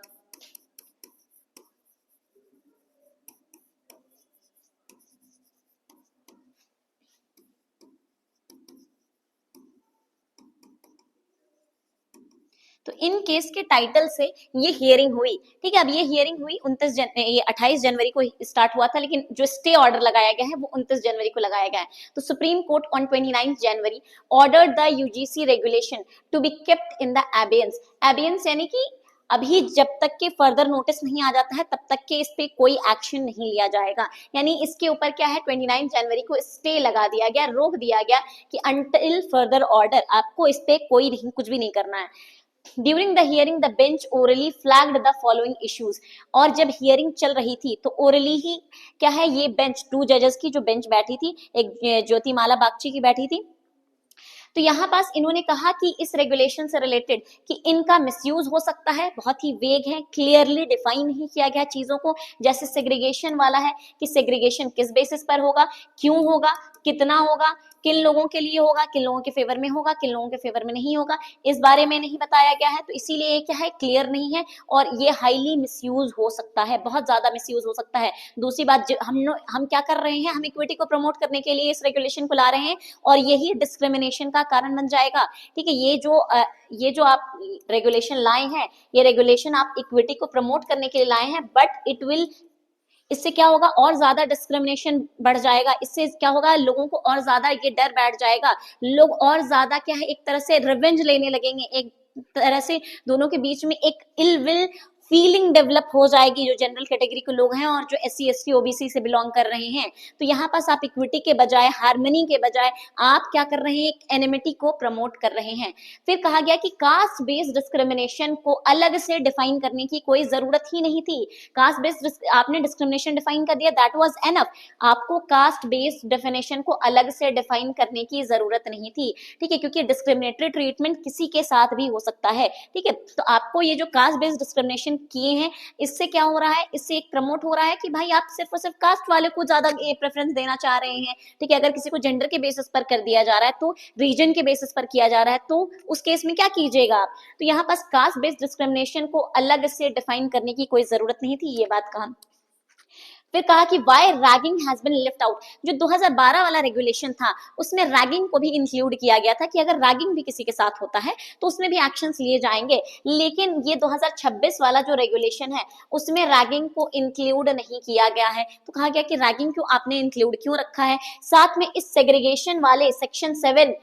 तो इन केस के टाइटल से ये हियरिंग हुई, ठीक है। अब ये हियरिंग हुई 28 जनवरी को स्टार्ट हुआ था, लेकिन जो स्टे ऑर्डर लगाया गया है वो 29 जनवरी को लगाया गया है। तो Supreme Court on 29 January ordered the UGC regulation to be kept in the abeyance, abeyance यानी कि अभी जब तक के फर्दर नोटिस नहीं आ जाता है तब तक के इस पे कोई एक्शन नहीं लिया जाएगा, यानी इसके ऊपर क्या है 29 जनवरी को स्टे लगा दिया गया, रोक दिया गया कि अंटिल फर्दर ऑर्डर आपको इस पे कोई नहीं, कुछ भी नहीं करना है। During the hearing the bench orally flagged the following issues, और जब हियरिंग चल रही थी तो ओरली ही क्या है, ये बेंच 2 जजेस की जो बेंच बैठी थी, एक ज्योतिमाला बागची की बैठी थी, तो यहाँ पास इन्होंने कहा कि इस रेगुलेशन से रिलेटेड कि इनका मिसयूज हो सकता है, बहुत ही वेग है, क्लियरली डिफाइन नहीं किया गया चीजों को, जैसे सेग्रीगेशन वाला है कि सेग्रीगेशन किस बेसिस पर होगा, क्यों होगा, कितना होगा, किन लोगों के लिए होगा, किन लोगों के फेवर में होगा, किन लोगों के फेवर में नहीं होगा, इस बारे में नहीं बताया गया है। तो इसीलिए ये क्या है, क्लियर नहीं है और ये हाईली मिसयूज हो सकता है, बहुत ज्यादा मिसयूज हो सकता है। दूसरी बात, हम क्या कर रहे हैं, हम इक्विटी को प्रमोट करने के लिए इस रेगुलेशन को ला रहे हैं और यही डिस्क्रिमिनेशन का कारण बन जाएगा। ठीक है, ये जो आप रेगुलेशन लाए हैं, ये रेगुलेशन आप इक्विटी को प्रमोट करने के लिए लाए हैं, बट इससे क्या होगा, और ज्यादा डिस्क्रिमिनेशन बढ़ जाएगा। इससे क्या होगा, लोगों को और ज्यादा ये डर बैठ जाएगा, लोग और ज्यादा क्या है, एक तरह से रिवेंज लेने लगेंगे, एक तरह से दोनों के बीच में एक इल विल फीलिंग डेवलप हो जाएगी, जो जनरल कैटेगरी के लोग हैं और जो SC ST OBC से बिलोंग कर रहे हैं। तो यहाँ पास आप इक्विटी के बजाय, हार्मनी के बजाय आप क्या कर रहे हैं, एक एनिमिटी को प्रमोट कर रहे हैं। फिर कहा गया कि कास्ट बेस्ड डिस्क्रिमिनेशन को अलग से डिफाइन करने की कोई जरूरत ही नहीं थी। कास्ट बेस्ड आपने डिस्क्रिमिनेशन डिफाइन कर दिया, दैट वाज एनफ। आपको कास्ट बेस्ड डेफिनेशन को अलग से डिफाइन करने की जरूरत नहीं थी। ठीक है, क्योंकि डिस्क्रिमिनेटरी ट्रीटमेंट किसी के साथ भी हो सकता है। ठीक है, तो आपको ये जो कास्ट बेस्ड डिस्क्रिमिनेशन किए हैं, इससे क्या हो रहा है, इससे एक प्रमोट हो रहा है कि भाई आप सिर्फ और सिर्फ कास्ट वाले को ज्यादा प्रेफरेंस देना चाह रहे हैं। ठीक है, अगर किसी को जेंडर के बेसिस पर कर दिया जा रहा है, तो रीजन के बेसिस पर किया जा रहा है, तो उस केस में क्या कीजिएगा आप। तो यहाँ पास कास्ट बेस्ड डिस्क्रिमिनेशन को अलग से डिफाइन करने की कोई जरूरत नहीं थी, ये बात कहा। फिर कहा कि why ragging has been left out. जो 2012 वाला रेगुलेशन था, उसमें रैगिंग को भी इंक्लूड किया गया था कि अगर रैगिंग भी किसी के साथ होता है तो उसमें भी एक्शंस लिए जाएंगे। लेकिन ये 2026 वाला जो रेगुलेशन है, उसमें रैगिंग को इंक्लूड नहीं किया गया है। तो कहा गया कि रैगिंग क्यों आपने इंक्लूड क्यों रखा है। साथ में इस सेग्रीगेशन वाले सेक्शन 7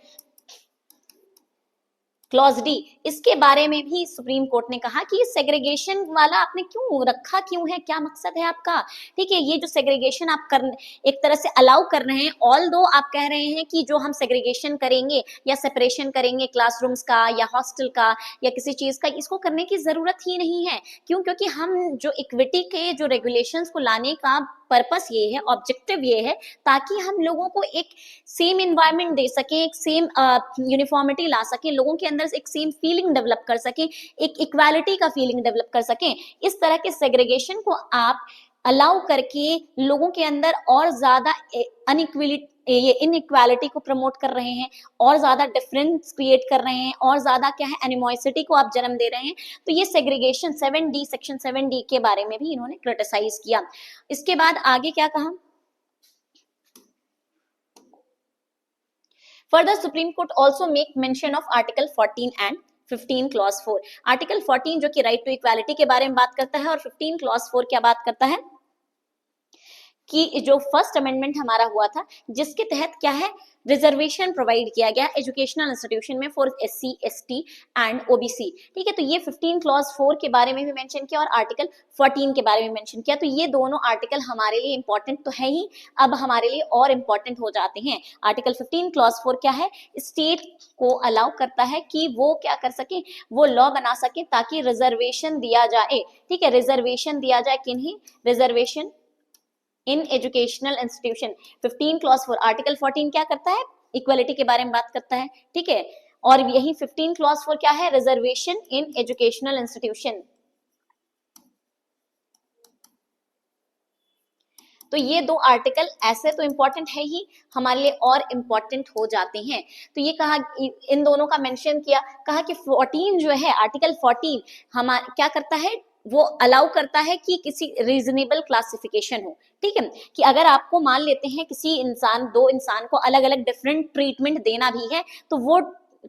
क्लॉज डी, इसके बारे में भी सुप्रीम कोर्ट ने कहा कि ये सेग्रीगेशन वाला आपने क्यों रखा, क्यों है, क्या मकसद है आपका। ठीक है, ये जो सेग्रीगेशन आप कर एक तरह से अलाउ कर रहे हैं, ऑल दो आप कह रहे हैं कि जो हम सेग्रीगेशन करेंगे या सेपरेशन करेंगे क्लासरूम्स का या हॉस्टल का या किसी चीज का, इसको करने की जरूरत ही नहीं है। क्यों, क्योंकि हम जो इक्विटी के जो रेगुलेशंस को लाने का पर्पस ये है, ऑब्जेक्टिव ये है, ताकि हम लोगों को एक सेम एनवायरनमेंट दे सकें, एक सेम यूनिफॉर्मिटी ला सकें, लोगों के अंदर एक सेम फीलिंग डेवलप कर सकें, एक इक्वालिटी का फीलिंग डेवलप कर सकें। इस तरह के सेग्रीगेशन को आप अलाउ करके लोगों के अंदर और ज्यादा ये इनइक्वालिटी को प्रमोट कर रहे हैं, और ज्यादा डिफरेंस क्रिएट कर रहे हैं, और ज्यादा क्या है, एनिमोसिटी को आप जन्म दे रहे हैं। तो ये सेग्रीगेशन 7D सेक्शन 7D के बारे में भी इन्होंने क्रिटिसाइज किया। इसके बाद आगे क्या कहा, Further, Supreme Court also make mention of Article 14 and 15 Clause 4। Article 14 जो कि राइट टू इक्वालिटी के बारे में बात करता है, और 15 Clause 4 क्या बात करता है कि जो फर्स्ट अमेंडमेंट हमारा हुआ था, जिसके तहत क्या है, रिजर्वेशन प्रोवाइड किया गया एजुकेशनल इंस्टीट्यूशन में for SC ST and OBC। ठीक है, तो ये 15 क्लॉज 4 के बारे में भी मेंशन किया और आर्टिकल 14 के बारे में मेंशन किया। तो ये दोनों आर्टिकल हमारे लिए इंपॉर्टेंट तो है ही, अब हमारे लिए और इंपॉर्टेंट हो जाते हैं। आर्टिकल 15 क्लॉज 4 क्या है, स्टेट को अलाउ करता है कि वो क्या कर सके, वो लॉ बना सके ताकि रिजर्वेशन दिया जाए। ठीक है, रिजर्वेशन दिया जाए किन्हीं, reservation in educational institution. 15 clause 4, article 14 क्या करता है, इक्वालिटी के बारे में बात करता है। ठीक है, और यही 15 क्लॉज 4 क्या है, रिजर्वेशन इन एजुकेशनल इंस्टीट्यूशन। तो ये दो आर्टिकल ऐसे तो इंपॉर्टेंट है ही, हमारे लिए और इंपॉर्टेंट हो जाते हैं। तो ये कहा, इन दोनों का मेंशन किया, कहा कि 14 जो है, आर्टिकल 14 हमारा क्या करता है, वो अलाउ करता है कि किसी रीजनेबल क्लासिफिकेशन हो। ठीक है, कि अगर आपको मान लेते हैं किसी इंसान, दो इंसान को अलग अलग डिफरेंट ट्रीटमेंट देना भी है, तो वो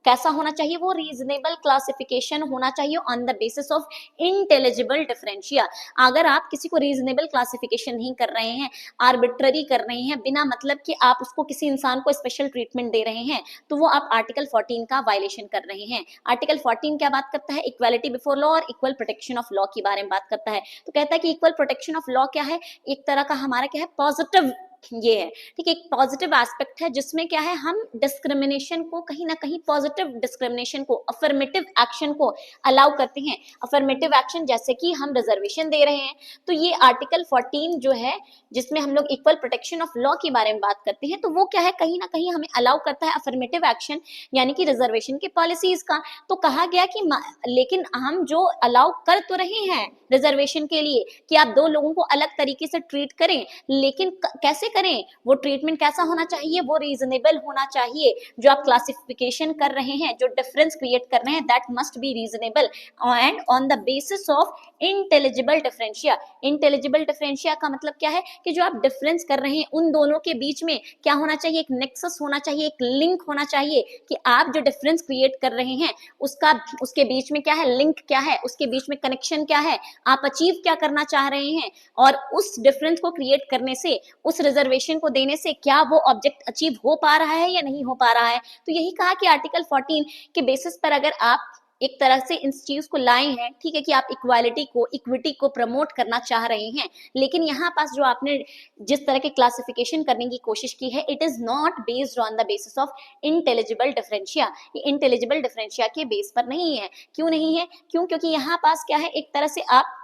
कैसा होना चाहिए, वो रीजनेबल क्लासिफिकेशन होना चाहिए on the basis of intelligible differentia. अगर आप किसी को रीजनेबल क्लासिफिकेशन नहीं कर रहे हैं, आर्बिट्ररी कर रहे हैं, बिना मतलब कि आप उसको किसी इंसान को स्पेशल ट्रीटमेंट दे रहे हैं, तो वो आप आर्टिकल 14 का वायलेशन कर रहे हैं। आर्टिकल 14 क्या बात करता है, इक्वालिटी बिफोर लॉ और इक्वल प्रोटेक्शन ऑफ लॉ के बारे में बात करता है। तो कहता है कि इक्वल प्रोटेक्शन ऑफ लॉ क्या है, एक तरह का हमारा क्या है, पॉजिटिव ये है। ठीक है, एक पॉजिटिव एस्पेक्ट है जिसमें क्या है, हम डिस्क्रिमिनेशन को कहीं ना कहीं, पॉजिटिव डिस्क्रिमिनेशन को, अफर्मेटिव एक्शन को अलाउ करते हैं। अफर्मेटिव एक्शन जैसे कि हम रिजर्वेशन दे रहे हैं, तो ये आर्टिकल 14 जो है, जिसमें हम लोग इक्वल प्रोटेक्शन ऑफ लॉ के बारे में बात करते हैं, तो वो क्या है, कहीं ना कहीं हमें अलाउ करता है अफर्मेटिव एक्शन, यानी कि रिजर्वेशन के पॉलिसीज का। तो कहा गया कि लेकिन हम जो अलाउ कर तो रहे हैं रिजर्वेशन के लिए कि आप दो लोगों को अलग तरीके से ट्रीट करें, लेकिन कैसे करें, वो ट्रीटमेंट कैसा होना चाहिए, वो रीजनेबल होना चाहिए। जो आप क्लासिफिकेशन कर रहे हैं, जो डिफरेंस क्रिएट कर रहे हैं, that must be reasonable and on the basis of intelligible differentia. Intelligible differentia का मतलब क्या है कि जो आप डिफरेंस कर रहे हैं उन दोनों के बीच में क्या होना चाहिए, एक नेक्सस होना चाहिए, एक लिंक होना चाहिए कि आप जो डिफरेंस क्रिएट कर रहे हैं उसके बीच में क्या है, लिंक क्या है, उसके बीच में कनेक्शन क्या है, आप अचीव क्या करना चाह रहे हैं, और उस डिफरेंस को क्रिएट करने से, उस रिजर्वेशन को देने से क्या वो ऑब्जेक्ट अचीव हो पा रहा है या नहीं हो पा रहा है। तो यही कहा कि आर्टिकल 14 के बेसिस पर अगर आप एक तरह से इस चीज को लाए हैं, ठीक है, कि आप इक्वालिटी को, इक्विटी को प्रमोट करना चाह रहे हैं, लेकिन यहाँ पास जो आपने जिस तरह की क्लासिफिकेशन करने की कोशिश की है, it is not based on the basis of intelligible differentia. ये इंटेलिजिबल डिफरेंशिया के बेस पर नहीं है। क्यों नहीं है? क्योंकि यहाँ पास क्या है, एक तरह से आप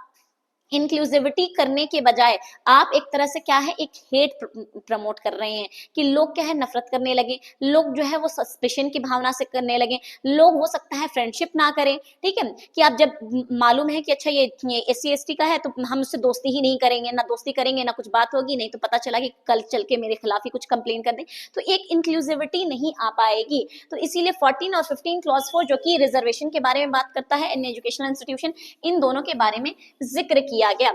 इंक्लूसिविटी करने के बजाय आप एक तरह से क्या है, एक हेट प्रमोट कर रहे हैं कि लोग क्या है, नफरत करने लगे, लोग जो है वो सस्पिशन की भावना से करने लगे, लोग हो सकता है फ्रेंडशिप ना करें। ठीक है, कि आप जब मालूम है कि अच्छा ये SC ST का है तो हम उससे दोस्ती ही नहीं करेंगे, ना दोस्ती करेंगे ना कुछ बात होगी, नहीं तो पता चला कि कल चल के मेरे खिलाफ ही कुछ कंप्लेन कर दें, तो एक इंक्लूसिविटी नहीं आ पाएगी। तो इसीलिए 14 और 15 क्लॉज 4 जो कि रिजर्वेशन के बारे में बात करता है इन एजुकेशनल इंस्टीट्यूशन, इन दोनों के बारे में जिक्र किया गया।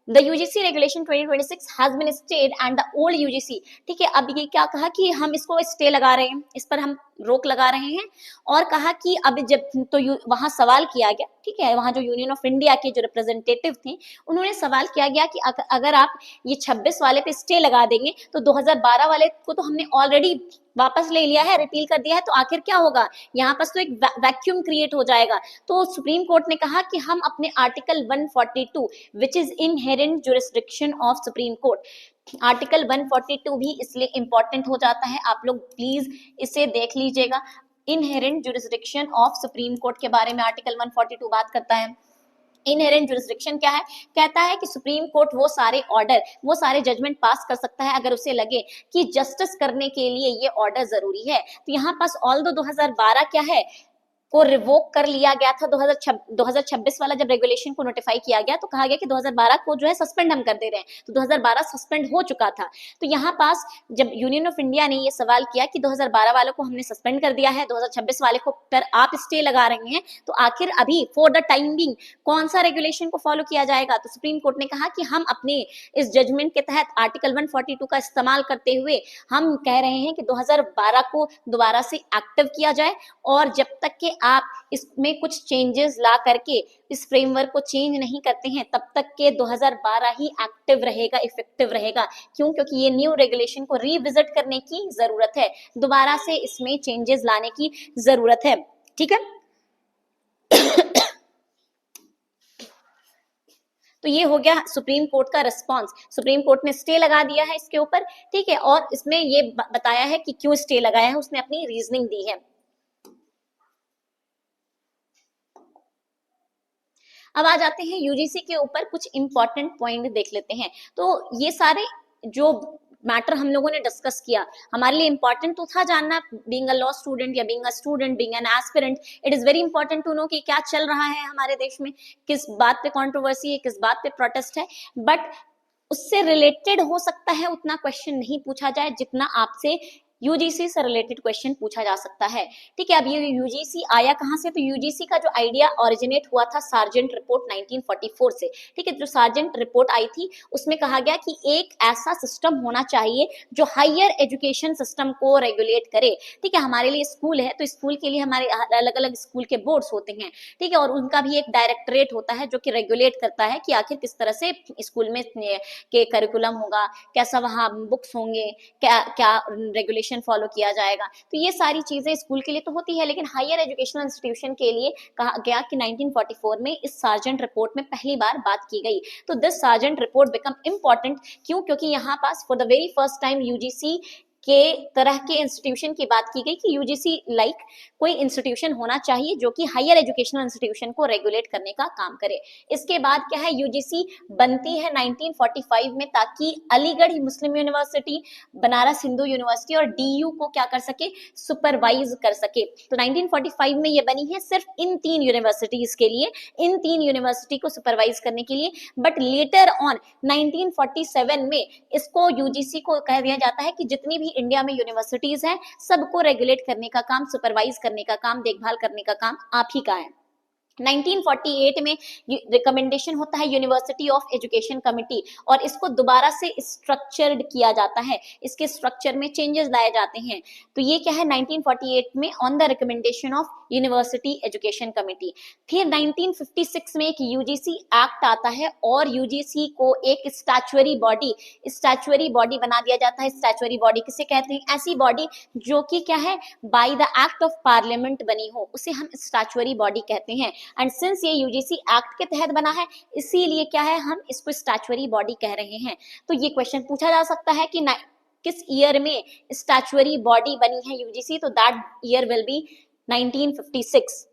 The UGC regulation 2026 has been stayed and the old UGC, ठीक है, अब ये क्या कहा कि हम इसको स्टे लगा रहे हैं, इस पर हम रोक लगा रहे हैं, और कहा कि अब जब तो वहां सवाल किया गया, ठीक है, वहां जो यूनियन ऑफ इंडिया के जो रिप्रेजेंटेटिव थे उन्होंने सवाल किया गया कि अगर आप ये 26 वाले पे स्टे लगा देंगे तो 2012 वाले को तो हमने ऑलरेडी वापस ले लिया है, रिपील कर दिया है, तो आखिर क्या होगा, यहाँ पर तो एक वैक्यूम क्रिएट हो जाएगा। तो सुप्रीम कोर्ट ने कहा कि हम अपने article 142 which is inherent jurisdiction of supreme court, article 142 भी इसलिए इंपॉर्टेंट हो जाता है, आप लोग प्लीज इसे देख लीजिएगा। Inherent jurisdiction of supreme court के बारे में आर्टिकल 142 बात करता है। इनहेरेंट जुरिस्डिक्शन क्या है, कहता है कि सुप्रीम कोर्ट वो सारे ऑर्डर, वो सारे जजमेंट पास कर सकता है अगर उसे लगे कि जस्टिस करने के लिए ये ऑर्डर जरूरी है। तो यहाँ पास ऑल्दो 2012 क्या है को रिवोक कर लिया गया था, 2026 वाला जब रेगुलेशन को नोटिफाई किया गया तो कहा गया कि 2012 को जो है सस्पेंड हम कर दे रहे हैं, तो 2012 सस्पेंड हो चुका था। तो यहाँ पास जब यूनियन ऑफ इंडिया ने ये सवाल किया कि 2012 वालों को हमने सस्पेंड कर दिया है, 2026 वाले को पर आप स्टे लगा रहे हैं, तो आखिर अभी फॉर द टाइम बिंग कौन सा रेगुलेशन को फॉलो किया जाएगा। तो सुप्रीम कोर्ट ने कहा कि हम अपने इस जजमेंट के तहत आर्टिकल 142 का इस्तेमाल करते हुए हम कह रहे हैं कि 2012 को दोबारा से एक्टिव किया जाए, और जब तक के आप इसमें कुछ चेंजेस ला करके इस फ्रेमवर्क को चेंज नहीं करते हैं तब तक के 2012 ही एक्टिव रहेगा, इफेक्टिव रहेगा। क्यों? क्योंकि ये न्यू रेगुलेशन को रिविजिट करने की जरूरत है, दोबारा से इसमें चेंजेस लाने की जरूरत है। ठीक है, तो ये हो गया सुप्रीम कोर्ट का रिस्पांस। सुप्रीम कोर्ट ने स्टे लगा दिया है इसके ऊपर, ठीक है, और इसमें ये बताया है कि क्यों स्टे लगाया है, उसने अपनी रीजनिंग दी है। अब आ जाते हैं यूजीसी के ऊपर, कुछ इंपॉर्टेंट पॉइंट देख लेते हैं। तो ये सारे जो मैटर हम लोगों ने डिस्कस किया, हमारे लिए इंपॉर्टेंट तो था जानना, बीइंग अ लॉ स्टूडेंट या being a student, being an aspirant, it is very important to know कि क्या चल रहा है हमारे देश में, किस बात पे कंट्रोवर्सी है, किस बात पे प्रोटेस्ट है। बट उससे रिलेटेड हो सकता है उतना क्वेश्चन नहीं पूछा जाए जितना आपसे यूजीसी से रिलेटेड क्वेश्चन पूछा जा सकता है। ठीक है, अब ये यूजीसी आया कहां से? तो यूजीसी का जो आइडिया ओरिजिनेट हुआ था सार्जेंट रिपोर्ट 1944 से। ठीक है, जो सार्जेंट रिपोर्ट आई थी उसमें कहा गया कि एक ऐसा सिस्टम होना चाहिए जो हायर एजुकेशन सिस्टम को रेगुलेट करे। ठीक है, हमारे लिए स्कूल है तो स्कूल के लिए हमारे अलग अलग स्कूल के बोर्ड्स होते हैं, ठीक है, और उनका भी एक डायरेक्टरेट होता है जो कि रेगुलेट करता है कि आखिर किस तरह से स्कूल में के करिकुलम होगा, कैसा वहाँ बुक्स होंगे, क्या क्या रेगुलेशन फॉलो किया जाएगा। तो ये सारी चीजें स्कूल के लिए तो होती है, लेकिन हायर एजुकेशनल इंस्टीट्यूशन के लिए कहा गया कि 1944 में इस सार्जेंट रिपोर्ट में पहली बार बात की गई। तो this Sargent report become important, क्यों? क्योंकि यहाँ पास for the very first time UGC के तरह के इंस्टीट्यूशन की बात की गई कि यूजीसी लाइक कोई इंस्टीट्यूशन होना चाहिए जो कि हायर एजुकेशनल इंस्टीट्यूशन को रेगुलेट करने का काम करे। इसके बाद क्या है, यूजीसी बनती है 1945 में ताकि अलीगढ़ मुस्लिम यूनिवर्सिटी, बनारस हिंदू यूनिवर्सिटी और डीयू को क्या कर सके, सुपरवाइज कर सके। तो 1945 में ये बनी है सिर्फ इन 3 यूनिवर्सिटीज के लिए, इन 3 यूनिवर्सिटी को सुपरवाइज करने के लिए। बट लेटर ऑन 1947 में इसको यूजीसी को कह दिया जाता है कि जितनी भी इंडिया में यूनिवर्सिटीज हैं सबको रेगुलेट करने का काम, सुपरवाइज करने का काम, देखभाल करने का काम आप ही का है। 1948 में रिकमेंडेशन होता है यूनिवर्सिटी ऑफ एजुकेशन कमिटी और इसको दोबारा से स्ट्रक्चर्ड किया जाता है, इसके स्ट्रक्चर में चेंजेस लाए जाते हैं। तो ये क्या है 1948 में on the recommendation of university education committee. फिर 1956 में एक यूजीसी एक्ट आता है और यूजीसी को एक स्टैच्यूटरी बॉडी बना दिया जाता है। स्टैच्यूटरी बॉडी किसे कहते हैं, ऐसी बॉडी जो कि क्या है by the act of parliament बनी हो, उसे हम स्टैच्यूटरी बॉडी कहते हैं। एंड सिंस ये यूजीसी एक्ट के तहत बना है इसीलिए क्या है हम इसको स्टैच्यूटरी बॉडी कह रहे हैं। तो ये क्वेश्चन पूछा जा सकता है कि किस ईयर में स्टैच्यूटरी बॉडी बनी है यूजीसी, तो दैट ईयर विल बी 1956।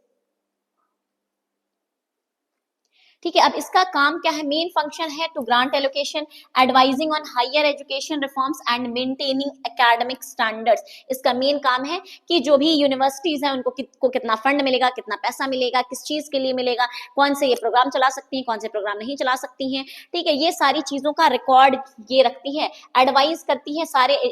ठीक है, अब इसका काम क्या है, मेन फंक्शन है to grant allocation, advising on higher education reforms and maintaining academic standards. इसका मेन काम है कि जो भी यूनिवर्सिटीज हैं उनको कितना फंड मिलेगा, कितना पैसा मिलेगा, किस चीज के लिए मिलेगा, कौन से ये प्रोग्राम चला सकती हैं, कौन से प्रोग्राम नहीं चला सकती हैं। ठीक है, ये सारी चीजों का रिकॉर्ड ये रखती है, एडवाइज करती है सारे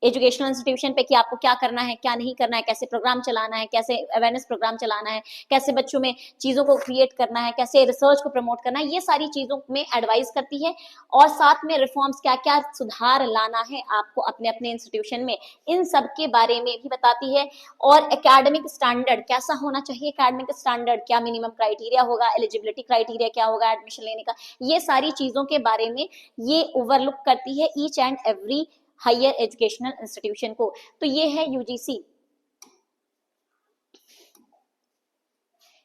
एजुकेशनल इंस्टीट्यूशन पे कि आपको क्या करना है, क्या नहीं करना है, कैसे प्रोग्राम चलाना है, कैसे अवेयरनेस प्रोग्राम चलाना है, कैसे बच्चों में चीजों को क्रिएट करना है, कैसे रिसर्च को प्रमोट करना है, ये सारी चीजों में एडवाइस करती है। और साथ में रिफॉर्म्स, क्या क्या सुधार लाना है आपको अपने अपने इंस्टीट्यूशन में, इन सब के बारे में भी बताती है। और एकेडमिक स्टैंडर्ड कैसा होना चाहिए, एकेडमिक स्टैंडर्ड क्या मिनिमम क्राइटेरिया होगा, एलिजिबिलिटी क्राइटेरिया क्या होगा एडमिशन लेने का, ये सारी चीजों के बारे में ये ओवरलुक करती है each and every higher educational institution को। तो ये है यूजीसी।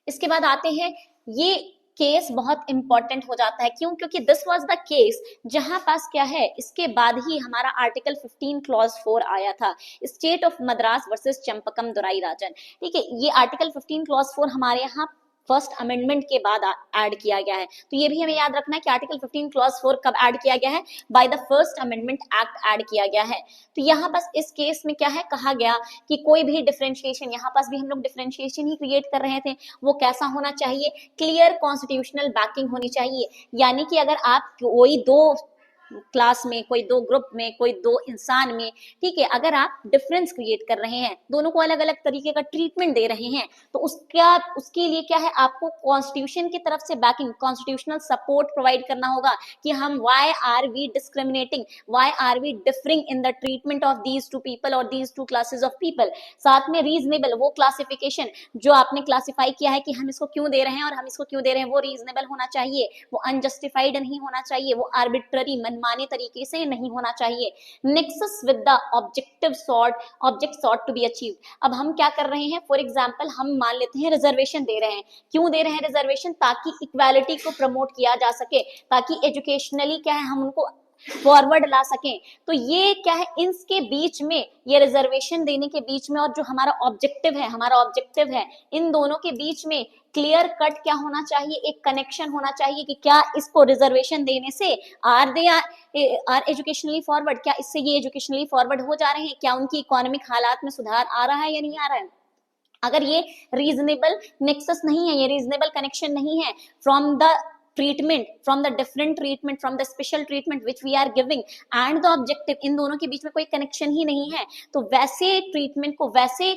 इसके बाद आते हैं, ये केस बहुत इंपॉर्टेंट हो जाता है, क्यों, क्योंकि दिस वाज द केस जहां पास क्या है, इसके बाद ही हमारा आर्टिकल 15 क्लॉज 4 आया था, state of Madras versus Champakam Dorairajan. ठीक है, ये आर्टिकल 15 क्लॉज 4 हमारे यहाँ फर्स्ट अमेंडमेंट के बाद ऐड किया गया है। तो ये भी हमें याद रखना है कि आर्टिकल 15 क्लॉज 4 कब ऐड किया गया है, by the first amendment act add किया गया है। तो यहाँ बस इस केस में क्या है, कहा गया कि कोई भी डिफरेंशिएशन, यहाँ पास भी हम लोग डिफरेंशिएशन ही क्रिएट कर रहे थे, वो कैसा होना चाहिए, क्लियर कॉन्स्टिट्यूशनल बैकिंग होनी चाहिए। यानी कि अगर आप कोई दो क्लास में, कोई दो ग्रुप में, कोई दो इंसान में, ठीक है, अगर आप डिफरेंस क्रिएट कर रहे हैं, दोनों को अलग अलग तरीके का ट्रीटमेंट दे रहे हैं, तो उसके लिए क्या है, आपको कॉन्स्टिट्यूशन की तरफ से बैकिंग, कॉन्स्टिट्यूशनल सपोर्ट प्रोवाइड करना होगा कि हम why are we discriminating, why are we differing in the treatment of these two people और these two classes of people. साथ में रीजनेबल, वो क्लासिफिकेशन जो आपने क्लासिफाई किया है कि हम इसको क्यों दे रहे हैं और हम इसको क्यों दे रहे हैं, वो रीजनेबल होना चाहिए, वो अनजस्टिफाइड नहीं होना चाहिए, वो आर्बिट्ररी मनमाने तरीके से नहीं होना चाहिए। Nexus with the object sought to be achieved. अब हम क्या कर रहे हैं, फॉर एग्जांपल हम मान लेते हैं रिजर्वेशन दे रहे हैं, क्यों दे रहे हैं रिजर्वेशन, ताकि इक्वालिटी को प्रमोट किया जा सके, ताकि एजुकेशनली क्या है हम उनको फॉरवर्ड ला सकें। तो ये क्या है, इसके बीच में, ये रिजर्वेशन देने के बीच में और जो हमारा ऑब्जेक्टिव है, इन दोनों के बीच में क्लियर कट क्या होना चाहिए, एक कनेक्शन होना चाहिए कि क्या इसको रिजर्वेशन देने से आर एजुकेशनली फॉरवर्ड, क्या इससे ये एजुकेशनली फॉरवर्ड हो जा रहे हैं, क्या उनकी इकोनॉमिक हालात में सुधार आ रहा है या नहीं आ रहा है। अगर ये रीजनेबल नेक्सस नहीं है, ये रीजनेबल कनेक्शन नहीं है from the treatment, from the different treatment, from the special treatment which we are giving and the objective, इन दोनों के बीच में कोई कनेक्शन ही नहीं है, तो वैसे ट्रीटमेंट को, वैसे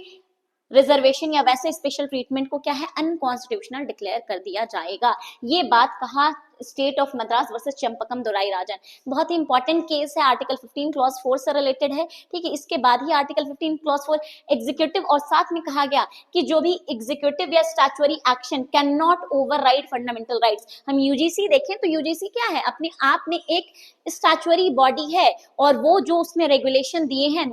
रिजर्वेशन या वैसे स्पेशल ट्रीटमेंट को क्या है, अनकॉन्स्टिट्यूशनल डिक्लेयर कर दिया जाएगा। ये बात कहा, state of Madras versus Champakam Dorairajan. बहुत ही इंपॉर्टेंट केस है, आर्टिकल 15 क्लॉज 4 से रिलेटेड है। ठीक है, इसके बाद ही आर्टिकल 15 क्लॉज 4 एग्जीक्यूटिव, और साथ में कहा गया कि जो भी एग्जीक्यूटिव या statutory action can not override fundamental rights. हम यूजीसी देखें तो यूजीसी क्या है, अपने आप में एक स्टैट्यूटरी बॉडी है, और वो जो उसने रेगुलेशन दिए हैं,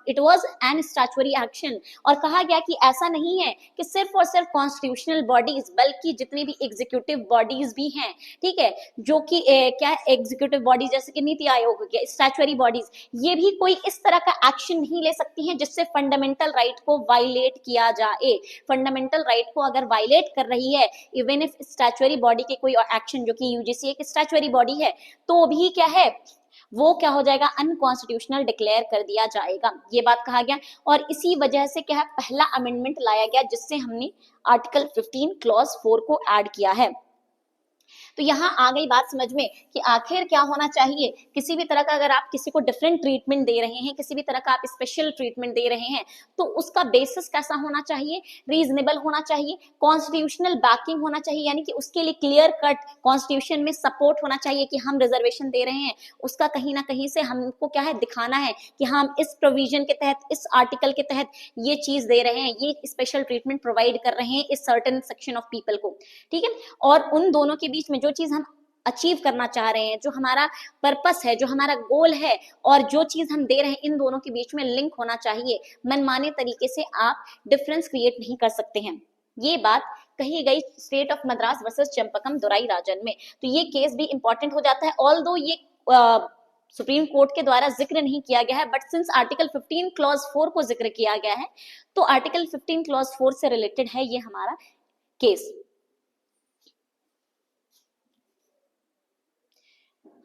it was an statutory action. और कहा गया कि ऐसा नहीं है कि सिर्फ और सिर्फ कॉन्स्टिट्यूशनल बॉडीज, बल्कि जितनी भी एग्जीक्यूटिव बॉडीज भी हैं, ठीक है, है, जो कि क्या एग्जीक्यूटिव बॉडीज जैसे कि नीति आयोग हो गया, स्टैचुअरी बॉडीज, ये भी कोई इस तरह का एक्शन नहीं ले सकती हैं जिससे फंडामेंटल राइट को वायलेट किया जाए। फंडामेंटल राइट को अगर वायलेट कर रही है इवन इफ स्टैचुअरी बॉडी के कोई एक्शन, जो कि यूजीसी एक स्टैचुअरी बॉडी है, तो भी क्या है, वो क्या हो जाएगा, अनकॉन्स्टिट्यूशनल डिक्लेयर कर दिया जाएगा। ये बात कहा गया और इसी वजह से क्या है, पहला अमेंडमेंट लाया गया जिससे हमने आर्टिकल 15 क्लॉज 4 को ऐड किया है। तो यहाँ आ गई बात समझ में कि आखिर क्या होना चाहिए, किसी भी तरह का अगर आप किसी को डिफरेंट ट्रीटमेंट दे रहे हैं, किसी भी तरह का आप स्पेशल ट्रीटमेंट दे रहे हैं, तो उसका बेसिस कैसा होना चाहिए, रीजनेबल होना चाहिए, कॉन्स्टिट्यूशनल बैकिंग होना चाहिए, यानी कि उसके लिए क्लियर कट कॉन्स्टिट्यूशन में सपोर्ट होना चाहिए कि हम रिजर्वेशन दे रहे हैं, उसका कहीं ना कहीं से हमको क्या है, दिखाना है कि हम इस प्रोविजन के तहत, इस आर्टिकल के तहत ये चीज दे रहे हैं, ये स्पेशल ट्रीटमेंट प्रोवाइड कर रहे हैं इस सर्टेन सेक्शन ऑफ पीपल को, ठीक है। और उन दोनों के बीच में जो चीज हम अचीव करना चाह रहे हैं, जो हमारा पर्पस है, जो हमारा गोल है, और जो चीज हम दे रहे हैं, इन दोनों के बीच में लिंक होना चाहिए। मनमाने तरीके से आप डिफरेंस क्रिएट नहीं कर सकते हैं। ये बात कही गई state of Madras versus Champakam Dorairajan में। तो ये केस भी इंपॉर्टेंट हो जाता है, ऑल्दो ये सुप्रीम कोर्ट के द्वारा जिक्र नहीं किया गया है, बट सिंस आर्टिकल 15 क्लॉज 4 को जिक्र किया गया है, तो आर्टिकल 15 क्लॉज 4 से रिलेटेड है ये हमारा केस।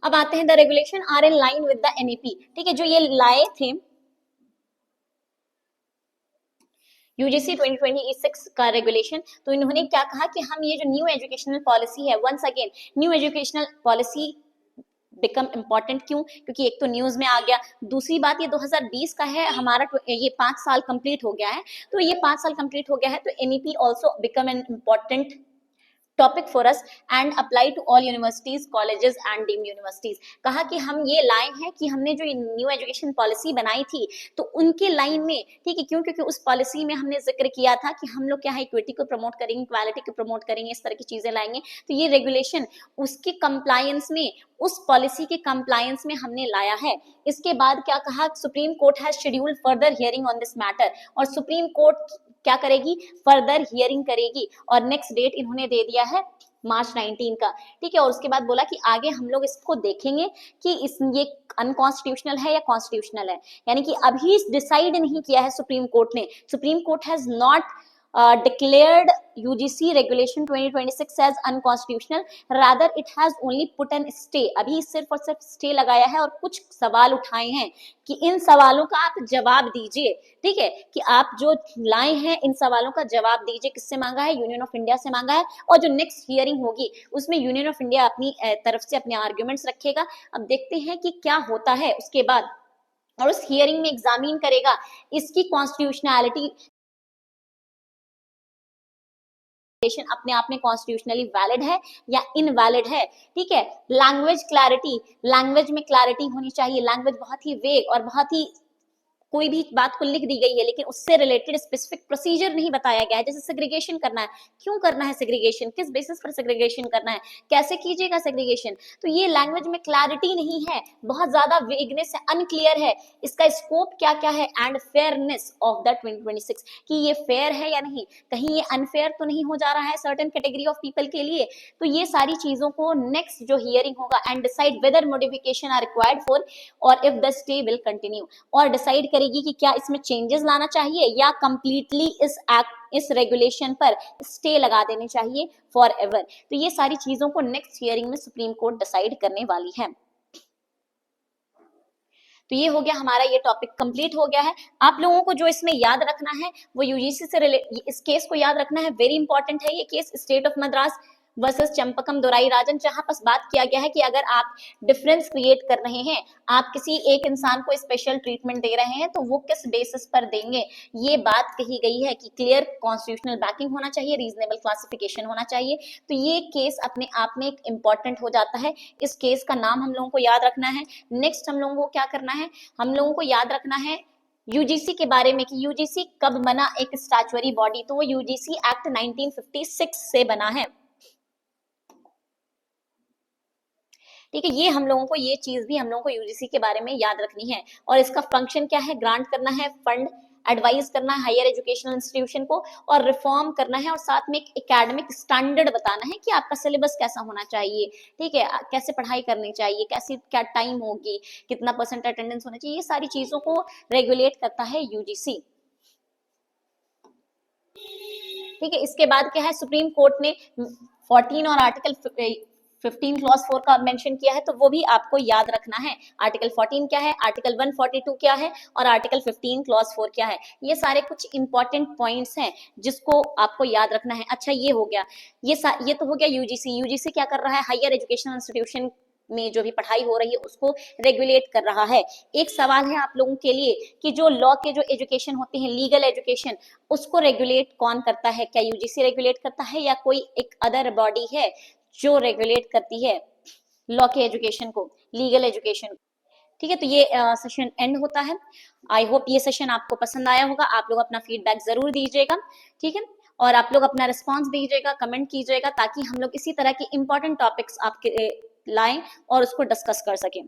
अब आते हैं the regulation are in line with the NEP, ठीक है, जो ये लाए थे यूजीसी 2026 का रेगुलेशन। तो इन्होंने क्या कहा कि हम ये जो न्यू एजुकेशनल पॉलिसी है, once again new educational policy become important, क्यों, क्योंकि एक तो न्यूज में आ गया, दूसरी बात ये 2020 का है हमारा, ये 5 साल कंप्लीट हो गया है, तो ये 5 साल कंप्लीट हो गया है, तो NEP also become an important topic for us and apply to all universities, colleges and deemed universities. कहा कि हम ये लाए हैं कि हमने जो न्यू एजुकेशन पॉलिसी बनाई थी, तो उनके लाइन में, ठीक है, क्यों, क्योंकि उस पॉलिसी में हमने जिक्र किया था कि हम लोग क्या है, इक्विटी को प्रमोट करेंगे, इक्वालिटी को प्रमोट करेंगे, इस तरह की चीजें लाएंगे। तो ये रेगुलेशन उसके कंप्लायंस में, उस पॉलिसी के कंप्लायंस में हमने लाया है। इसके बाद क्या कहा, supreme court has scheduled further hearing on this matter, और सुप्रीम कोर्ट क्या करेगी, फर्दर हियरिंग करेगी, और नेक्स्ट डेट इन्होंने दे दिया है मार्च 19 का, ठीक है। और उसके बाद बोला कि आगे हम लोग इसको देखेंगे कि ये अनकॉन्स्टिट्यूशनल है या कॉन्स्टिट्यूशनल है, यानी कि अभी डिसाइड नहीं किया है सुप्रीम कोर्ट ने। Supreme court has not declared UGC regulation 2026 as unconstitutional, rather it has only put an stay। अभी सिर्फ और सिर्फ स्टे लगाया है और कुछ सवाल उठाए हैं कि इन सवालों का आप जवाब दीजिए, ठीक है, कि आप जो लाए हैं इन सवालों का जवाब दीजिए। किससे मांगा है, यूनियन ऑफ इंडिया से मांगा है, और जो नेक्स्ट हियरिंग होगी उसमें यूनियन ऑफ इंडिया अपनी तरफ से अपने आर्ग्यूमेंट्स रखेगा। अब देखते हैं कि क्या होता है उसके बाद, और उस हियरिंग में एग्जामिन करेगा इसकी कॉन्स्टिट्यूशनैलिटी अपने आप में कॉन्स्टिट्यूशनली वैलिड है या इनवैलिड है, ठीक है। लैंग्वेज क्लैरिटी, लैंग्वेज में क्लैरिटी होनी चाहिए। लैंग्वेज बहुत ही वेग और बहुत ही, कोई भी बात को लिख दी गई है लेकिन उससे रिलेटेड स्पेसिफिक प्रोसीजर नहीं बताया गया है। जैसे सेग्रीगेशन करना है, क्यों करना है सेग्रीगेशन, किस बेसिस पर सेग्रीगेशन करना है, कैसे कीजिएगा सेग्रीगेशन, तो ये लैंग्वेज में क्लैरिटी नहीं है, बहुत ज्यादा वेगनेस है, अनक्लियर है, इसका स्कोप क्या क्या है, एंड फेयरनेस ऑफ द 2026 कि ये फेयर है या नहीं, कहीं ये अनफेयर तो नहीं हो जा रहा है सर्टेन कैटेगरी ऑफ पीपल के लिए। तो ये सारी चीजों को नेक्स्ट जो हियरिंग होगा, and decide whether modification are required for और if the stay will continue, और डिसाइड करेगी कि क्या इसमें चेंजेस लाना चाहिए या कंप्लीटली इस रेगुलेशन पर स्टे लगा देनी चाहिए फॉर एवर। तो ये सारी चीजों को नेक्स्ट हियरिंग में सुप्रीम कोर्ट डिसाइड करने वाली है। तो ये हो गया हमारा, ये टॉपिक कंप्लीट हो गया है। आप लोगों को जो इसमें याद रखना है वो यूजीसी से इस केस को याद रखना है, वेरी इंपॉर्टेंट है ये case, state of Madras versus Champakam Dorairajan, जहां पर बात किया गया है कि अगर आप डिफरेंस क्रिएट कर रहे हैं, आप किसी एक इंसान को स्पेशल ट्रीटमेंट दे रहे हैं, तो वो किस बेसिस पर देंगे, ये बात कही गई है कि क्लियर कॉन्स्टिट्यूशनल बैकिंग होना चाहिए, रीजनेबल क्लासिफिकेशन होना चाहिए। तो ये केस अपने आप में एक इम्पॉर्टेंट हो जाता है। इस केस का नाम हम लोगों को याद रखना है। नेक्स्ट हम लोगों को क्या करना है, हम लोगों को याद रखना है यूजीसी के बारे में कि यूजीसी कब बना एक स्टैट्यूटरी बॉडी, तो वो यूजीसी एक्ट 1956 से बना है, ठीक है। ये हम लोगों को, ये चीज भी हम लोगों को यूजीसी के बारे में याद रखनी है। और इसका फंक्शन क्या है, ग्रांट करना है फंड एडवाइज करना है हायर एजुकेशनल इंस्टीट्यूशन को, और रिफॉर्म करना है, और साथ में एक एकेडमिक स्टैंडर्ड बताना है कि आपका सिलेबस कैसा होना चाहिए, ठीक है, कैसे पढ़ाई करनी चाहिए, कैसी क्या टाइम होगी, कितना परसेंट अटेंडेंस होना चाहिए, ये सारी चीजों को रेगुलेट करता है यूजीसी। ठीक है, इसके बाद क्या है, सुप्रीम कोर्ट ने 14 और आर्टिकल 15 क्लॉज 4 का मेंशन किया है, तो वो भी आपको याद रखना है। आर्टिकल 14 क्या है, आर्टिकल 142 क्या है, और आर्टिकल 15 क्लॉज 4 क्या है, ये सारे कुछ इंपॉर्टेंट पॉइंट्स हैं जिसको आपको याद रखना है। अच्छा, ये हो गया, ये तो हो गया यूजीसी। यूजीसी क्या कर रहा है, हायर एजुकेशनल इंस्टीट्यूशन में जो भी पढ़ाई हो रही है उसको रेगुलेट कर रहा है। एक सवाल है आप लोगों के लिए कि जो लॉ के जो एजुकेशन होते हैं, लीगल एजुकेशन, उसको रेगुलेट कौन करता है? क्या यूजीसी रेगुलेट करता है या कोई एक अदर बॉडी है जो रेगुलेट करती है लॉ के एजुकेशन को, लीगल एजुकेशन? ठीक है, तो ये सेशन एंड होता है। आई होप ये सेशन आपको पसंद आया होगा। आप लोग अपना फीडबैक जरूर दीजिएगा, ठीक है, और आप लोग अपना रिस्पॉन्स दीजिएगा, कमेंट कीजिएगा, ताकि हम लोग इसी तरह के इंपॉर्टेंट टॉपिक्स आपके लाएं और उसको डिस्कस कर सकें।